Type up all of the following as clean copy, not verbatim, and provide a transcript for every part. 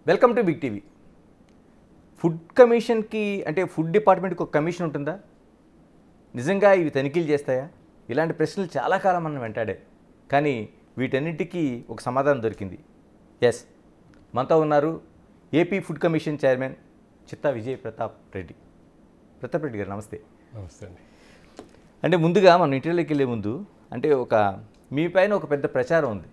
Welcome to big TV. Food కమిషన్కి అంటే food డిపార్ట్మెంట్కి ఒక కమిషన్ ఉంటుందా? నిజంగా ఇవి తనిఖీలు చేస్తాయా? ఇలాంటి ప్రశ్నలు చాలా కాలం మనం వెంటాడే, కానీ వీటన్నిటికీ ఒక సమాధానం దొరికింది. ఎస్, మనతో ఉన్నారు ఏపీ ఫుడ్ కమిషన్ చైర్మన్ చిత్తా విజయ్ ప్రతాప్ రెడ్డి. ప్రతాప్ రెడ్డి గారు నమస్తే. నమస్తే అండి. అంటే ముందుగా మనం ఇంటర్వ్యూలోకి వెళ్ళే ముందు అంటే మీ పైన ఒక పెద్ద ప్రచారం ఉంది.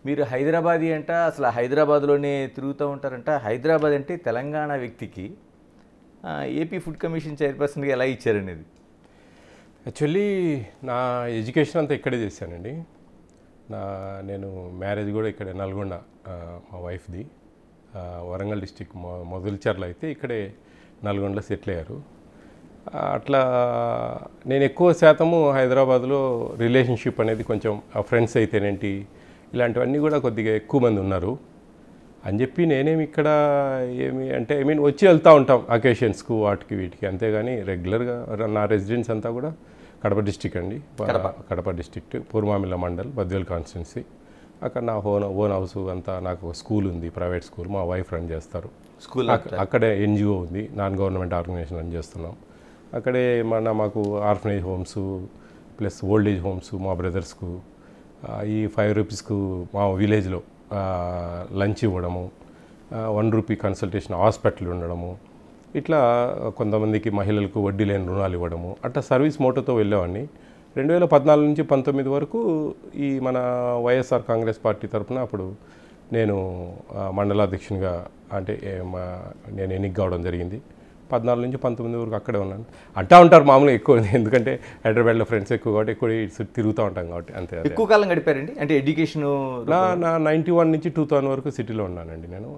మీరు హైదరాబాదీ అంట, అసలు హైదరాబాద్లోనే తిరుగుతూ ఉంటారంట. హైదరాబాద్ అంటే తెలంగాణ వ్యక్తికి ఏపీ ఫుడ్ కమిషన్ చైర్పర్సన్గా ఎలా ఇచ్చారనేది. యాక్చువల్లీ నా ఎడ్యుకేషన్ అంతా ఇక్కడే చేశానండి. నేను మ్యారేజ్ కూడా ఇక్కడే నల్గొండ, మా వైఫ్ది. వరంగల్ డిస్టిక్ మొదలుచర్ల అయితే ఇక్కడే నల్గొండలో సెటిల్ అయ్యారు. అట్లా నేను ఎక్కువ శాతము హైదరాబాద్లో రిలేషన్షిప్ అనేది కొంచెం ఫ్రెండ్స్ అయితేనేంటి ఇలాంటివన్నీ కూడా కొద్దిగా ఎక్కువ మంది ఉన్నారు అని చెప్పి నేనేమి ఇక్కడ ఏమి అంటే వచ్చి వెళ్తూ ఉంటాం అకేషన్స్కు వాటికి వీటికి, అంతేగాని రెగ్యులర్గా నా రెసిడెన్స్ అంతా కూడా కడప డిస్టిక్ అండి. Kadapa district Porumamilla mandal Badvel constituency. అక్కడ నా ఓన్ హౌస్ అంతా, నాకు స్కూల్ ఉంది, ప్రైవేట్ స్కూల్, మా వైఫ్ రన్ చేస్తారు స్కూల్. అక్కడే ఎన్జిఓ ఉంది, నాన్ గవర్నమెంట్ ఆర్గనైజేషన్ రన్ చేస్తున్నాం. అక్కడే మాకు orphanage homes plus old age homes మా బ్రదర్స్కు ఈ 5 రూపీస్కు మా విలేజ్లో లంచ్ ఇవ్వడము, 1 రూపీ కన్సల్టేషన్ హాస్పిటల్ ఉండడము, ఇట్లా కొంతమందికి మహిళలకు వడ్డీ లేని రుణాలు ఇవ్వడము, అట్లా సర్వీస్ మోటోతో వెళ్ళేవాడిని. 2014 నుంచి 19 వరకు ఈ మన వైఎస్ఆర్ కాంగ్రెస్ పార్టీ తరఫున అప్పుడు నేను మండలాధ్యక్షునిగా అంటే నేను ఎన్నిక కావడం జరిగింది. 14 నుంచి 19 వరకు అక్కడే ఉన్నాను. అంటూ ఉంటారు మామూలుగా ఎక్కువ, ఎందుకంటే హైదరాబాద్లో ఫ్రెండ్స్ ఎక్కువ కాబట్టి ఎక్కువ తిరుగుతూ ఉంటాం కాబట్టి అంతే. ఎక్కువ కాలం గడిపారండి అంటే ఎడ్యుకేషన్? నా 91 నుంచి 2000 వరకు సిటీలో ఉన్నానండి. నేను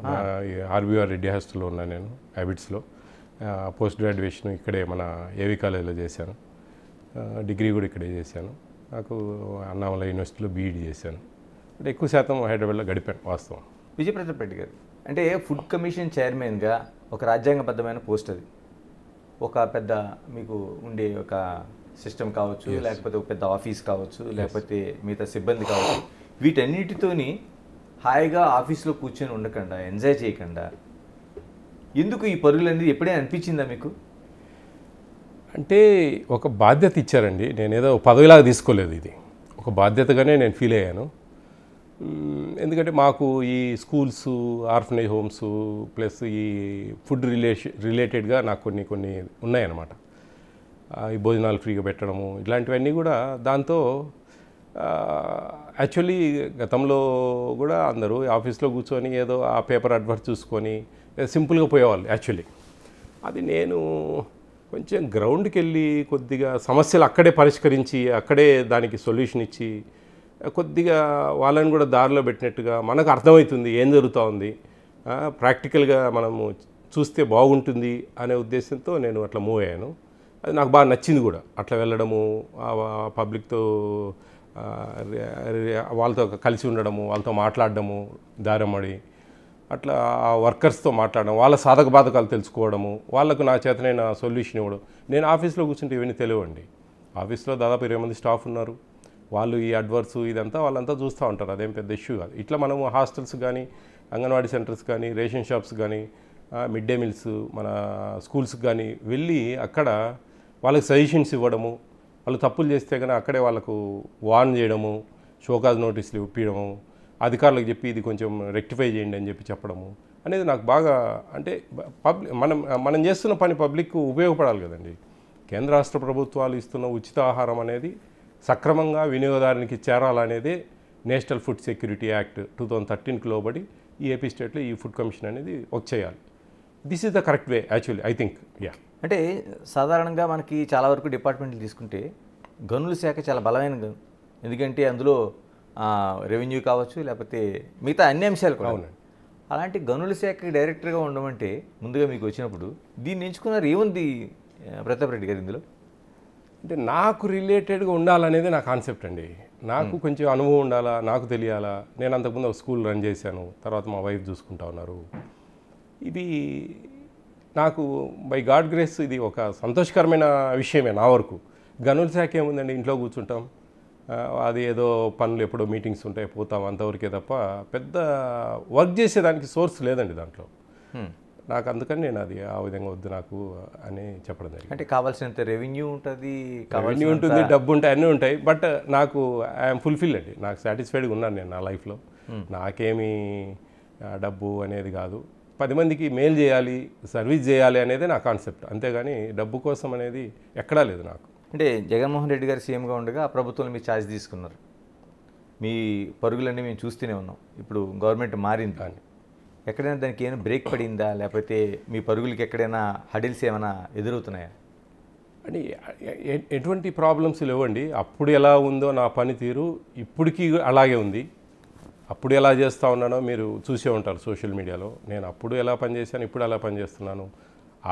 ఆర్బీఆర్ రెడ్డి హాస్టల్లో ఉన్నాను, నేను హ్యాబిట్స్లో. పోస్ట్ గ్రాడ్యుయేషన్ ఇక్కడే మన ఏవి కాలేజీలో చేశాను, డిగ్రీ కూడా ఇక్కడే చేశాను. నాకు అన్నామలై యూనివర్సిటీలో బీఈడీ చేశాను. అంటే ఎక్కువ శాతం హైదరాబాద్లో గడిపాను వాస్తవం. విజయ్ ప్రతాప్ రెడ్డి గారు, అంటే ఫుడ్ కమిషన్ చైర్మన్గా ఒక రాజ్యాంగబద్ధమైన పోస్ట్ అది. ఒక పెద్ద మీకు ఉండే ఒక సిస్టమ్ కావచ్చు, లేకపోతే ఒక పెద్ద ఆఫీస్ కావచ్చు, లేకపోతే మిగతా సిబ్బంది కావచ్చు, వీటన్నిటితోని హాయిగా ఆఫీస్లో కూర్చొని ఉండకుండా, ఎంజాయ్ చేయకుండా ఎందుకు ఈ పరుగులు అనేది ఎప్పుడైనా అనిపించిందా మీకు? అంటే ఒక బాధ్యత ఇచ్చారండి, నేనేదో పదవిలాగా తీసుకోలేదు, ఇది ఒక బాధ్యతగానే నేను ఫీల్ అయ్యాను. ఎందుకంటే మాకు ఈ స్కూల్స్, ఆర్ఫనేజ్ హోమ్స్ ప్లస్ ఈ ఫుడ్ రిలేటెడ్గా నాకు కొన్ని ఉన్నాయన్నమాట. ఈ భోజనాలు ఫ్రీగా పెట్టడము ఇలాంటివన్నీ కూడా. దాంతో యాక్చువల్లీ గతంలో కూడా అందరూ ఆఫీస్లో కూర్చొని ఏదో ఆ పేపర్ అడ్వర్ట్ చూసుకొని సింపుల్గా పోయేవాళ్ళు. యాక్చువల్లీ అది నేను కొంచెం గ్రౌండ్కి వెళ్ళి కొద్దిగా సమస్యలు అక్కడే పరిష్కరించి అక్కడే దానికి సొల్యూషన్ ఇచ్చి కొద్దిగా వాళ్ళని కూడా దారిలో పెట్టినట్టుగా మనకు అర్థమవుతుంది ఏం జరుగుతూ ఉంది, ప్రాక్టికల్గా మనము చూస్తే బాగుంటుంది అనే ఉద్దేశంతో నేను అట్లా మూవ్ అయ్యాను. అది నాకు బాగా నచ్చింది కూడా, అట్లా వెళ్ళడము, పబ్లిక్తో వాళ్ళతో కలిసి ఉండడము, వాళ్ళతో మాట్లాడడము, దారమడి అట్లా ఆ వర్కర్స్తో మాట్లాడడం, వాళ్ళ సాధక బాధకాలు తెలుసుకోవడము, వాళ్ళకు నా చేతనైన సొల్యూషన్ ఇవ్వడం. నేను ఆఫీస్లో కూర్చుంటే ఇవన్నీ తెలియండి. ఆఫీస్లో దాదాపు 20 మంది స్టాఫ్ ఉన్నారు. వాళ్ళు ఈ అడ్వర్స్ ఇదంతా వాళ్ళంతా చూస్తూ ఉంటారు, అదేం పెద్ద ఇష్యూ కాదు. ఇట్లా మనము హాస్టల్స్ కానీ, అంగన్వాడీ సెంటర్స్ కానీ, రేషన్ షాప్స్ కానీ, మిడ్ డే మీల్స్, మన స్కూల్స్కి కానీ వెళ్ళి అక్కడ వాళ్ళకి సజెషన్స్ ఇవ్వడము, వాళ్ళు తప్పులు చేస్తే కానీ అక్కడే వాళ్ళకు వార్న్ చేయడము, షోకాజ్ నోటీసులు ఇప్పించడము, అధికారులకు చెప్పి ఇది కొంచెం రెక్టిఫై చేయండి అని చెప్పడము అనేది నాకు బాగా, అంటే మనం చేస్తున్న పని పబ్లిక్ ఉపయోగపడాలి కదండి. కేంద్ర రాష్ట్ర ప్రభుత్వాలు ఇస్తున్న ఉచిత ఆహారం అనేది సక్రమంగా వినియోగదారునికి చేరాలనేదే నేషనల్ ఫుడ్ సెక్యూరిటీ యాక్ట్ 2013కి లోబడి ఈ ఏపీ స్టేట్లో ఈ ఫుడ్ కమిషన్ అనేది చేయాలి. This is the correct way actually, I think. అంటే సాధారణంగా మనకి చాలా వరకు డిపార్ట్మెంట్లు తీసుకుంటే గనుల శాఖ చాలా బలమైన, ఎందుకంటే అందులో రెవెన్యూ కావచ్చు, లేకపోతే మిగతా అన్ని అంశాలు కూడా. అలాంటి గనుల శాఖకి డైరెక్టర్గా ఉండమంటే ముందుగా మీకు వచ్చినప్పుడు దీన్ని ఎంచుకున్నారు, ఏముంది ప్రతాప్ రెడ్డి గారు ఇందులో? అంటే నాకు రిలేటెడ్గా ఉండాలనేది నా కాన్సెప్ట్ అండి. నాకు కొంచెం అనుభవం ఉండాలా, నాకు తెలియాలా. నేను అంతకుముందు ఒక స్కూల్ రన్ చేశాను, తర్వాత మా వైఫ్ చూసుకుంటా ఉన్నారు. ఇది నాకు బై గాడ్ గ్రేస్ ఇది ఒక సంతోషకరమైన విషయమే నా వరకు. గనుల శాఖ ఏముందండి, ఇంట్లో కూర్చుంటాం, అది ఏదో పనులు ఎప్పుడో మీటింగ్స్ ఉంటాయి పోతాం అంతవరకే తప్ప పెద్ద వర్క్ చేసేదానికి సోర్స్ లేదండి దాంట్లో. నాకు అందుకని నేను అది ఆ విధంగా వద్దు నాకు అని చెప్పడం జరిగింది. అంటే కావాల్సినంత రెవెన్యూ ఉంటుంది, రెవెన్యూ ఉంటుంది, డబ్బు ఉంటాయి, అన్నీ ఉంటాయి. బట్ నాకు ఐఎమ్ ఫుల్ఫిల్ అండి, నాకు సాటిస్ఫైడ్గా ఉన్నాను నేను నా లైఫ్లో. నాకేమీ డబ్బు అనేది కాదు, 10 మందికి మేలు చేయాలి, సర్వీస్ చేయాలి అనేది నా కాన్సెప్ట్. అంతేగాని డబ్బు కోసం అనేది ఎక్కడా లేదు నాకు. అంటే జగన్మోహన్ రెడ్డి గారు సీఎంగా ఉండగా ఆ ప్రభుత్వం మీ ఛార్జ్ తీసుకున్నారు, మీ పరుగులన్నీ మేము చూస్తూనే ఉన్నాం. ఇప్పుడు గవర్నమెంట్ మారింది కానీ ఎక్కడైనా దానికి ఏమైనా బ్రేక్ పడిందా, లేకపోతే మీ పరుగులకి ఎక్కడైనా హడిల్స్ ఏమైనా ఎదురవుతున్నాయా? అంటే ఎటువంటి ప్రాబ్లమ్స్ లేవండి. అప్పుడు ఎలా ఉందో నా పనితీరు ఇప్పటికీ అలాగే ఉంది. అప్పుడు ఎలా చేస్తూ ఉన్నానో మీరు చూసే ఉంటారు సోషల్ మీడియాలో. నేను అప్పుడు ఎలా పనిచేశాను, ఇప్పుడు ఎలా పనిచేస్తున్నాను.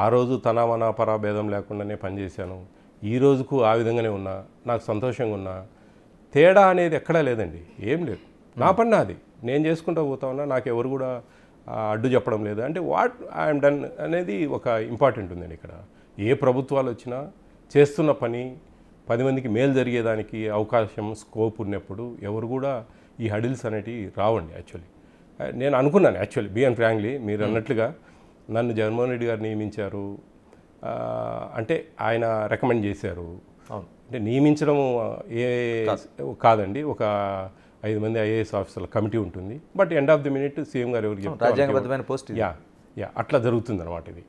ఆ రోజు తనామనా పరాభేదం లేకుండానే పనిచేశాను. ఈ రోజుకు ఆ విధంగానే ఉన్నా, నాకు సంతోషంగా ఉన్నా. తేడా అనేది ఎక్కడా లేదండి, ఏం లేదు. నా పని నాది, నేను చేసుకుంటూ పోతా ఉన్నా. నాకు ఎవరు కూడా అడ్డు చెప్పడం లేదు. అంటే వాట్ ఐఎమ్ డన్ అనేది ఒక ఇంపార్టెంట్ ఉందండి ఇక్కడ. ఏ ప్రభుత్వాలు వచ్చినా చేస్తున్న పని 10 మందికి మేలు జరిగేదానికి అవకాశం, స్కోప్ ఉన్నప్పుడు ఎవరు కూడా ఈ హడిల్స్ అనేటివి రావండి. యాక్చువల్లీ నేను అనుకున్నాను, యాక్చువల్లీ బిఎన్ ఫ్రాంక్లీ మీరు అన్నట్లుగా నన్ను జగన్మోహన్ రెడ్డి గారు నియమించారు అంటే ఆయన రికమెండ్ చేశారు. అంటే నియమించడం కాదండి, ఒక 5 మంది ఐఏఎస్ ఆఫీసర్ల కమిటీ ఉంటుంది. But end of the minute CM గారు ఎవరికి రాజ్యాంగబద్ధమైన పోస్ట్. యా అట్లా జరుగుతుంది అనమాట ఇది.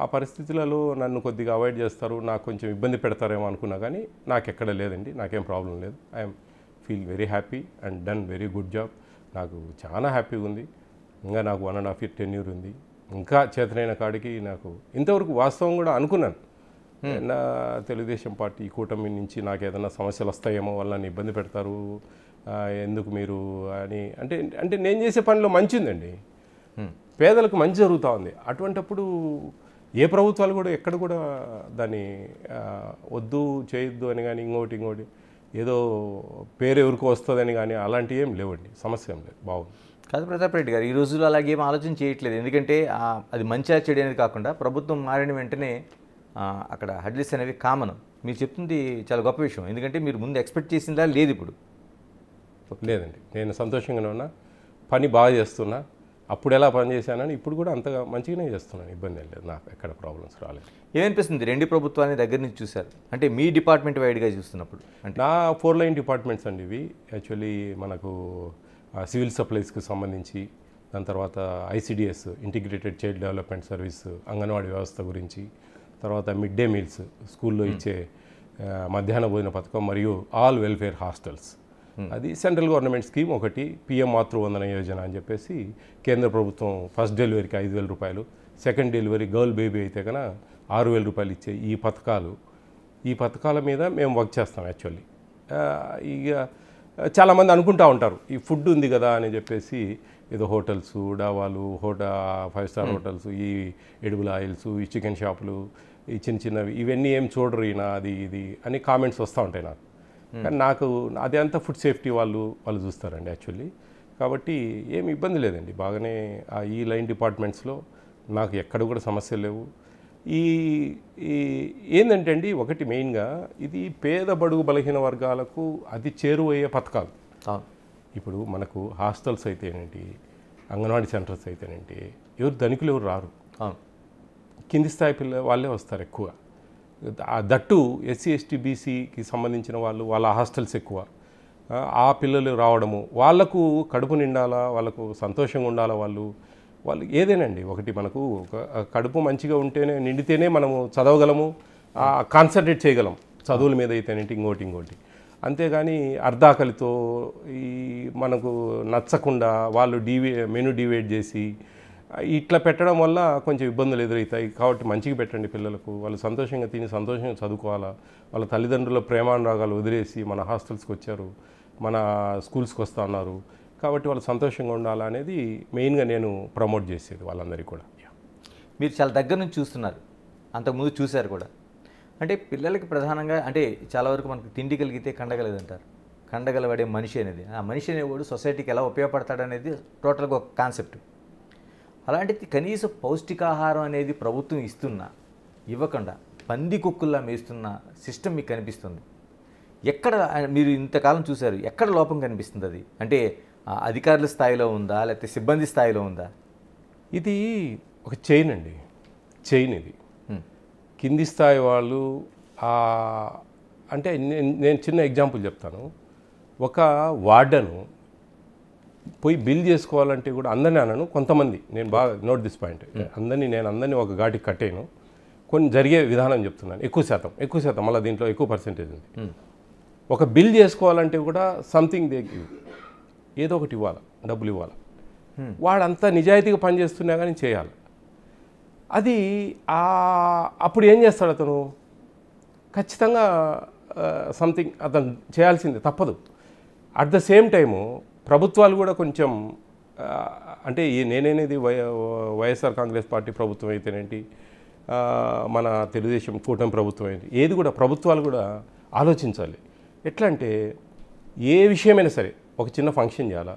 ఆ పరిస్థితులలో నన్ను కొద్దిగా అవాయిడ్ చేస్తారు, నాకు కొంచెం ఇబ్బంది పెడతారేమో అనుకున్నా, కానీ నాకు ఎక్కడ లేదండి, నాకేం ప్రాబ్లం లేదు. I'm feel very happy and done very good job. నాకు చాలా హ్యాపీగా ఉంది. ఇంకా నాకు 1.5 year టెన్యూర్ ఉంది. ఇంకా చేతనైన కాడికి నాకు ఇంతవరకు వాస్తవం కూడా అనుకున్నాను, నా తెలుగుదేశం పార్టీ కూటమి నుంచి నాకు ఏదైనా సమస్యలు వస్తాయేమో, వాళ్ళని ఇబ్బంది పెడతారు ఎందుకు మీరు అని. అంటే నేను చేసే పనిలో మంచి ఉందండి, పేదలకు మంచి జరుగుతూ ఉంది. అటువంటప్పుడు ఏ ప్రభుత్వాలు కూడా ఎక్కడ కూడా దాన్ని వద్దు చేయొద్దు అని కానీ ఇంకోటి ఏదో పేరు ఎవరికో వస్తుందని కానీ అలాంటివి ఏం లేవండి, సమస్య ఏం లేదు, బాగుంది. కాదు ప్రతాప్ రెడ్డి గారు, ఈ రోజుల్లో అలాగే ఏం ఆలోచన చేయట్లేదు. ఎందుకంటే అది మంచిగా చెడు అనేది కాకుండా ప్రభుత్వం మారిన వెంటనే అక్కడ హడ్లిస్ అనేవి కామన్. మీరు చెప్తుంది చాలా గొప్ప విషయం, ఎందుకంటే మీరు ముందు ఎక్స్పెక్ట్ చేసిందా లేదు ఇప్పుడు. లేదండి, నేను సంతోషంగానే ఉన్నా, పని బాగా చేస్తున్నా. అప్పుడు ఎలా పని చేశానని ఇప్పుడు కూడా అంతగా మంచిగానే చేస్తున్నాను, ఇబ్బంది ఏం లేదు, నాకు ఎక్కడ ప్రాబ్లమ్స్ రాలేదు. ఏమనిపిస్తుంది 2 ప్రభుత్వాన్ని దగ్గర నుంచి చూశారు అంటే మీ డిపార్ట్మెంట్ వైడ్గా చూస్తున్నప్పుడు? అంటే నా 4 line డిపార్ట్మెంట్స్ అండి ఇవి. యాక్చువల్లీ మనకు సివిల్ సప్లైస్కి సంబంధించి, దాని తర్వాత ICDS integrated child development service anganwadi వ్యవస్థ గురించి, తర్వాత మిడ్ డే మీల్స్ స్కూల్లో ఇచ్చే మధ్యాహ్న భోజన పథకం, మరియు ఆల్ వెల్ఫేర్ హాస్టల్స్. అది సెంట్రల్ గవర్నమెంట్ స్కీమ్ ఒకటి, పిఎం మాతృవందన యోజన అని చెప్పేసి కేంద్ర ప్రభుత్వం ఫస్ట్ డెలివరీకి 5,000 రూపాయలు, సెకండ్ డెలివరీ గర్ల్ బేబీ అయితే కన్నా 6,000 రూపాయలు ఇచ్చే ఈ పథకాల మీద మేము వర్క్ చేస్తాం. యాక్చువల్లీ ఇక చాలామంది అనుకుంటూ ఉంటారు ఈ ఫుడ్ ఉంది కదా అని చెప్పేసి ఏదో హోటల్స్, డాబాలు, 5 star హోటల్స్, ఈ ఎడుగుల ఆయిల్స్, ఈ చికెన్ షాపులు, ఈ చిన్నవి ఇవన్నీ ఏం చూడరు ఈయన అది ఇది అని కామెంట్స్ వస్తూ ఉంటాయి నాకు. కానీ నాకు అదే అంతా ఫుడ్ సేఫ్టీ వాళ్ళు చూస్తారండి యాక్చువల్లీ. కాబట్టి ఏమి ఇబ్బంది లేదండి, బాగానే ఈ లైన్ డిపార్ట్మెంట్స్లో నాకు ఎక్కడ కూడా సమస్యలు లేవు. ఈ ఏంటంటే అండి, ఒకటి మెయిన్గా ఇది పేద బడుగు బలహీన వర్గాలకు అది చేరువయ్యే పథకాలు. ఇప్పుడు మనకు హాస్టల్స్ అయితేనేంటి, అంగన్వాడీ సెంటర్స్ అయితేనేంటి, ఎవరు ధనికులు ఎవరు రారు, కింది స్థాయి వాళ్ళే వస్తారు ఎక్కువ. దట్టు ఎస్సీ ఎస్టీ బీసీకి సంబంధించిన వాళ్ళ హాస్టల్స్ ఎక్కువ. ఆ పిల్లలు రావడము, వాళ్లకు కడుపు నిండాలా, వాళ్ళకు సంతోషంగా ఉండాలా, వాళ్ళు ఏదేనండి. ఒకటి మనకు కడుపు మంచిగా ఉంటేనే, నిండితేనే మనము చదవగలము, కాన్సన్ట్రేట్ చేయగలం చదువుల మీద అయితేనేంటి, ఇంకోటి. అంతేగాని అర్ధాకలితో ఈ మనకు నచ్చకుండా వాళ్ళు మెనూ డివైడ్ చేసి ఇట్లా పెట్టడం వల్ల కొంచెం ఇబ్బందులు ఎదురవుతాయి. కాబట్టి మంచిగా పెట్టండి పిల్లలకు, వాళ్ళు సంతోషంగా తిని సంతోషంగా చదువుకోవాలా. వాళ్ళ తల్లిదండ్రుల ప్రేమానురాగాలు వదిలేసి మన హాస్టల్స్కి వచ్చారు, మన స్కూల్స్కి వస్తూ ఉన్నారు, కాబట్టి వాళ్ళు సంతోషంగా ఉండాలా అనేది మెయిన్గా నేను ప్రమోట్ చేసేది వాళ్ళందరికీ కూడా. మీరు చాలా దగ్గర నుంచి చూస్తున్నారు, అంతకుముందు చూశారు కూడా. అంటే పిల్లలకి ప్రధానంగా అంటే చాలా వరకు మనకు తిండి కలిగితే కండగలదంటారు, కండగలవాడే మనిషి అనేది, ఆ మనిషి అనేవాడు సొసైటీకి ఎలా ఉపయోగపడతాడనేది టోటల్గా ఒక కాన్సెప్ట్. అలాంటిది కనీస పౌష్టికాహారం అనేది ప్రభుత్వం ఇవ్వకుండా పంది కుక్కుల్లా మేస్తున్న సిస్టమ్ మీకు కనిపిస్తుంది. ఎక్కడ మీరు ఇంతకాలం చూశారు, ఎక్కడ లోపం కనిపిస్తుంది అది? అంటే అధికారుల స్థాయిలో ఉందా, లేకపోతే సిబ్బంది స్థాయిలో ఉందా? ఇది ఒక చైన్ అండి, చైన్ ఇది. కింది స్థాయి వాళ్ళు అంటే నేను చిన్న ఎగ్జాంపుల్ చెప్తాను. ఒక వార్డను పోయి బిల్ చేసుకోవాలంటే కూడా అందరినీ అనను, కొంతమంది, నేను బాగా నోట్ దిస్ పాయింట్, అందరినీ ఒక ఘాటికి కట్టేను. కొన్ని జరిగే విధానం చెప్తున్నాను. ఎక్కువ శాతం మళ్ళీ దీంట్లో ఎక్కువ పర్సెంటేజ్ ఉంది. ఒక బిల్ చేసుకోవాలంటే కూడా సంథింగ్ ఏదో ఒకటి ఇవ్వాలి, డబ్బులు ఇవ్వాలి. వాడంతా నిజాయితీగా పనిచేస్తున్నా కానీ చేయాలి. అది అప్పుడు ఏం చేస్తాడు అతను? ఖచ్చితంగా సంథింగ్ అతను చేయాల్సిందే, తప్పదు. అట్ ద సేమ్ టైము ప్రభుత్వాలు కూడా కొంచెం అంటే నేనేది వైఎస్ఆర్ కాంగ్రెస్ పార్టీ ప్రభుత్వం అయితేనేంటి, మన తెలుగుదేశం కూటమి ప్రభుత్వం ఏంటి, ఏది కూడా ప్రభుత్వాలు కూడా ఆలోచించాలి. ఎట్లా అంటే ఏ విషయమైనా సరే, ఒక చిన్న ఫంక్షన్ చేయాలా,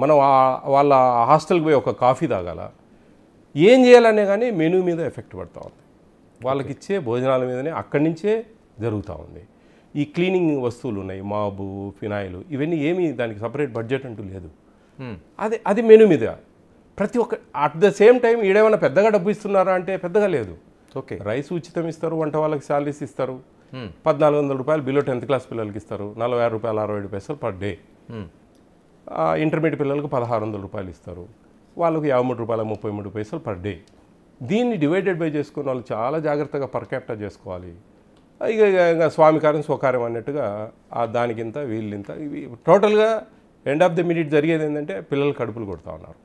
మనం వాళ్ళ హాస్టల్కి పోయి ఒక కాఫీ తాగాల, ఏం చేయాలనే కానీ మెనూ మీద ఎఫెక్ట్ పడుతూ ఉంది. వాళ్ళకి ఇచ్చే భోజనాల మీదనే అక్కడి నుంచే జరుగుతూ ఉంది. ఈ క్లీనింగ్ వస్తువులు ఉన్నాయి, మాబు, ఫినాయిల్, ఇవన్నీ ఏమీ దానికి సపరేట్ బడ్జెట్ అంటూ లేదు. అది మెనూ మీద ప్రతి ఒక్క. అట్ ద సేమ్ టైం ఈడేమైనా పెద్దగా డబ్బు ఇస్తున్నారా అంటే పెద్దగా లేదు. ఓకే, రైస్ ఉచితం ఇస్తారు, వంట వాళ్ళకి శాలరీస్ ఇస్తారు, 1400 రూపాయలు బిలో 10th క్లాస్ పిల్లలకి ఇస్తారు, 46 రూపాయలు 67 పైసలు పర్ డే. ఇంటర్మీడియట్ పిల్లలకు 1600 రూపాయలు ఇస్తారు, వాళ్ళకి 53 రూపాయల 33 పైసలు పర్ డే. దీన్ని డివైడెడ్ బై చేసుకున్న వాళ్ళు చాలా జాగ్రత్తగా పర్ క్యాపిటా చేసుకోవాలి. ఇక స్వామికారం స్వకారం అన్నట్టుగా దానికింత వీళ్ళింత, ఇవి టోటల్గా ఎండ్ ఆఫ్ ది మినిట్ జరిగేది ఏంటంటే పిల్లలు కడుపులు కొడుతూ ఉన్నారు.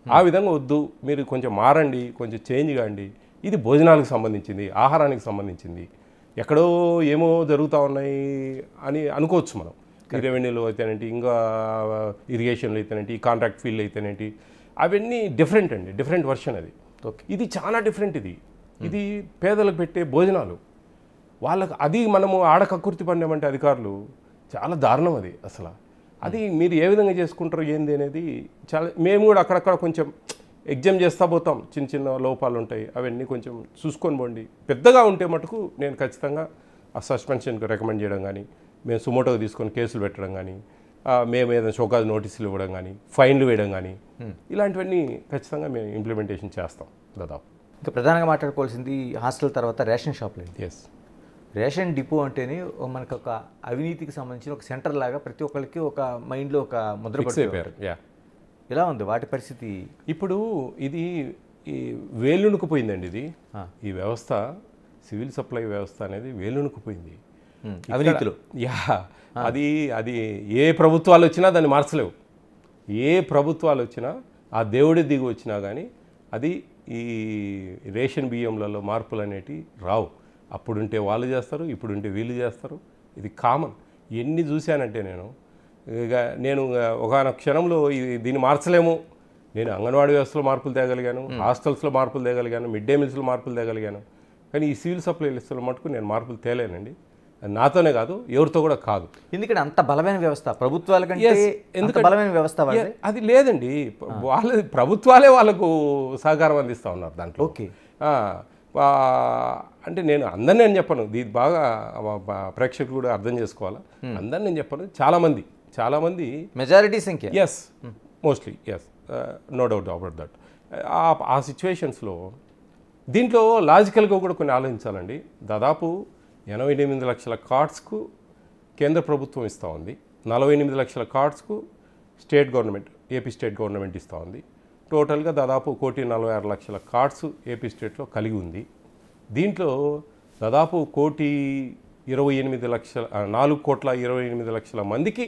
ఆ విధంగా వద్దు, మీరు కొంచెం మారండి, కొంచెం చేంజ్ కాండి. ఇది భోజనాలకు సంబంధించింది, ఆహారానికి సంబంధించింది. ఎక్కడో ఏమో జరుగుతూ ఉన్నాయి అని అనుకోవచ్చు మనం. ఈ రెవెన్యూలో అయితేనేంటి, ఇంకా ఇరిగేషన్లో అయితేనేంటి, ఈ కాంట్రాక్ట్ ఫీల్డ్ అయితేనేంటి, అవన్నీ డిఫరెంట్ అండి, డిఫరెంట్ వర్షన్ అది. ఇది చాలా డిఫరెంట్. ఇది పేదలకు పెట్టే భోజనాలు వాళ్ళకు. అది మనము ఆడకక్కుర్తి పడినామంటే అధికారులు చాలా దారుణం అది అసలు. అది మీరు ఏ విధంగా చేసుకుంటారు ఏంది అనేది చాలా. మేము కూడా అక్కడక్కడ కొంచెం ఎగ్జామ్ చేస్తూ పోతాం, చిన్న చిన్న లోపాలు ఉంటాయి, అవన్నీ కొంచెం చూసుకొని పోండి. పెద్దగా ఉంటే మటుకు నేను ఖచ్చితంగా ఆ సస్పెన్షన్కి రికమెండ్ చేయడం కానీ, మేము సుమోటోకి తీసుకొని కేసులు పెట్టడం కానీ, మేము ఏదైనా షోకాజ్ నోటీసులు ఇవ్వడం కానీ, ఫైన్లు వేయడం కానీ, ఇలాంటివన్నీ ఖచ్చితంగా మేము ఇంప్లిమెంటేషన్ చేస్తాం దాదాపు. ఇంకా ప్రధానంగా మాట్లాడుకోవాల్సింది హాస్టల్ తర్వాత రేషన్ షాప్లు. ఎస్, రేషన్ డిపో అంటేనే మనకు ఒక అవినీతికి సంబంధించిన ఒక సెంటర్ లాగా ప్రతి ఒక్కరికి ఒక మైండ్లో ఒక ముద్ర పడిపోయారు. ఎలా ఉంది వాటి పరిస్థితి? ఇప్పుడు ఇది వేలునుకుపోయిందండి. ఈ వ్యవస్థ, సివిల్ సప్లై వ్యవస్థ అనేది వేలునుకుపోయింది అవినీతిలో. అది ఏ ప్రభుత్వాలు వచ్చినా దాన్ని మార్చలేవు. ఏ ప్రభుత్వాలు వచ్చినా, ఆ దేవుడి దిగి వచ్చినా కానీ అది ఈ రేషన్ బియ్యంలలో మార్పులు అనేటివి రావు. అప్పుడుంటే వాళ్ళు చేస్తారు, ఇప్పుడుంటే వీళ్ళు చేస్తారు. ఇది కామన్. ఎన్ని చూశానంటే నేను ఒకనొక క్షణంలో దీన్ని మార్చలేము. నేను అంగన్వాడీ వ్యవస్థలో మార్పులు తేగలిగాను, హాస్టల్స్లో మార్పులు తేగలిగాను, మిడ్ డే మీల్స్లో మార్పులు తేగలిగాను. కానీ ఈ సివిల్ సప్లై లిస్టులో మటుకు నేను మార్పులు తేలేనండి. నాతోనే కాదు, ఎవరితో కూడా కాదు. ఎందుకంటే అంత బలమైన వ్యవస్థ ప్రభుత్వాల కంటే. ఎందుకంటే బలమైన వ్యవస్థ అది లేదండి. ప్రభుత్వాలే వాళ్ళకు సహకారం అందిస్తూ ఉన్నారు దాంట్లో. ఓకే, అంటే నేను అందరినీ నేను చెప్పను, ఇది బాగా ప్రేక్షకులు కూడా అర్థం చేసుకోవాలా. అందరిని నేను చెప్పను, చాలామంది మెజారిటీ సంఖ్య. Yes, mostly yes, no doubt about that. ఆ సిచ్యువేషన్స్లో దీంట్లో లాజికల్గా కూడా కొన్ని ఆలోచించాలండి. దాదాపు 88 లక్షల కార్డ్స్కు కేంద్ర ప్రభుత్వం ఇస్తూ ఉంది, 48 లక్షల కార్డ్స్కు state government, AP state government ఇస్తూ ఉంది. టోటల్గా దాదాపు 1,46 లక్షల కార్డ్స్ ఏపీ స్టేట్లో కలిగి ఉంది. దీంట్లో దాదాపు 4,28 లక్షల మందికి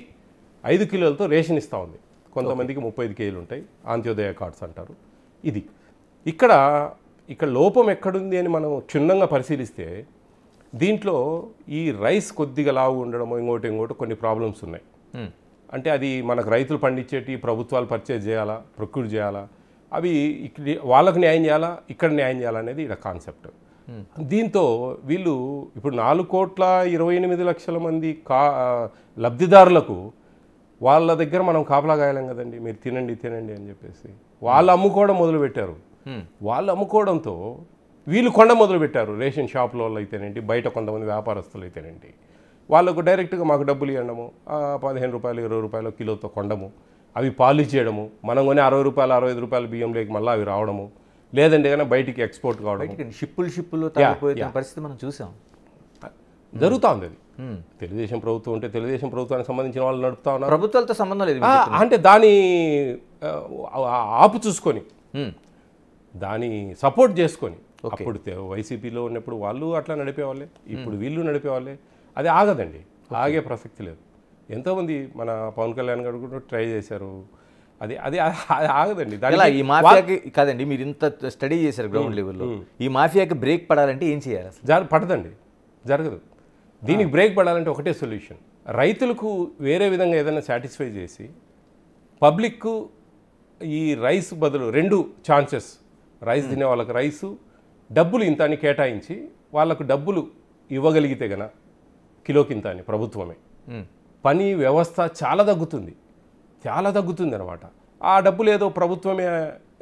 5 కిలోలతో రేషన్ ఇస్తూ ఉంది. కొంతమందికి 35 కేజీలు ఉంటాయి, అంత్యోదయ కార్డ్స్ అంటారు. ఇది ఇక్కడ లోపం ఎక్కడుంది అని మనం క్షుణ్ణంగా పరిశీలిస్తే దీంట్లో ఈ రైస్ కొద్దిగా లావు ఉండడమో ఇంకోటి కొన్ని ప్రాబ్లమ్స్ ఉన్నాయి. అంటే అది మనకు రైతులు పండించేటి ప్రభుత్వాలు పర్చేజ్ చేయాలా, ప్రొక్యూర్ చేయాలా, అవి వాళ్ళకు న్యాయం చేయాలా, ఇక్కడ న్యాయం చేయాలనేది ఇక్కడ కాన్సెప్ట్. దీంతో వీళ్ళు ఇప్పుడు 4,28 లక్షల మంది లబ్ధిదారులకు వాళ్ళ దగ్గర మనం కాపలా గాయలేం కదండి. మీరు తినండి అని చెప్పేసి వాళ్ళు అమ్ముకోవడం మొదలుపెట్టారు. వాళ్ళు అమ్ముకోవడంతో వీళ్ళు కొండ మొదలుపెట్టారు. రేషన్ షాపుల వాళ్ళు అయితేనేంటి, బయట కొంతమంది వ్యాపారస్తులు అయితేనేంటి. వాళ్ళకు డైరెక్ట్గా మాకు డబ్బులు ఇవ్వడము, 15 రూపాయలు 20 రూపాయలు కిలోతో కొండము, అవి పాలిష్ చేయడము, మనం కొని 60 రూపాయలు 65 రూపాయల బియ్యంలోకి మళ్ళీ అవి రావడము, లేదంటే కానీ బయటికి ఎక్స్పోర్ట్ కావడం, షిప్పులు తాగిపోయే పరిస్థితి మనం చూసాం. జరుగుతూ ఉంది. అది తెలుగుదేశం ప్రభుత్వం ఉంటే తెలుగుదేశం ప్రభుత్వానికి సంబంధించిన వాళ్ళు నడుపుతా ఉన్నారు, ప్రభుత్వాలతో సంబంధం లేదు. అంటే దాని ఆపు చూసుకొని దాని సపోర్ట్ చేసుకొని, అప్పుడు వైసీపీలో ఉన్నప్పుడు వాళ్ళు అట్లా నడిపేవాళ్ళే, ఇప్పుడు వీళ్ళు నడిపేవాళ్ళే. అది ఆగదండి, ఆగే ప్రసక్తి లేదు. ఎంతోమంది మన పవన్ కళ్యాణ్ గారు కూడా ట్రై చేశారు, అది అది ఆగదండి. ఈ మాఫియాకి కాదండి, మీరు ఇంత స్టడీ చేశారు గ్రౌండ్ లెవెల్లో, ఈ మాఫియాకి బ్రేక్ పడాలంటే ఏం చేయాలి? పడదండి, జరగదు. దీనికి బ్రేక్ పడాలంటే ఒకటే సొల్యూషన్, రైతులకు వేరే విధంగా ఏదైనా సాటిస్ఫై చేసి పబ్లిక్ ఈ రైస్ బదులు 2 ఛాన్సెస్, రైస్ తినే వాళ్ళకి రైసు, డబ్బులు ఇంత అని కేటాయించి వాళ్ళకు డబ్బులు ఇవ్వగలిగితే గన కిలోకింత అని ప్రభుత్వమే, పని వ్యవస్థ చాలా తగ్గుతుంది అనమాట. ఆ డబ్బులు ఏదో ప్రభుత్వమే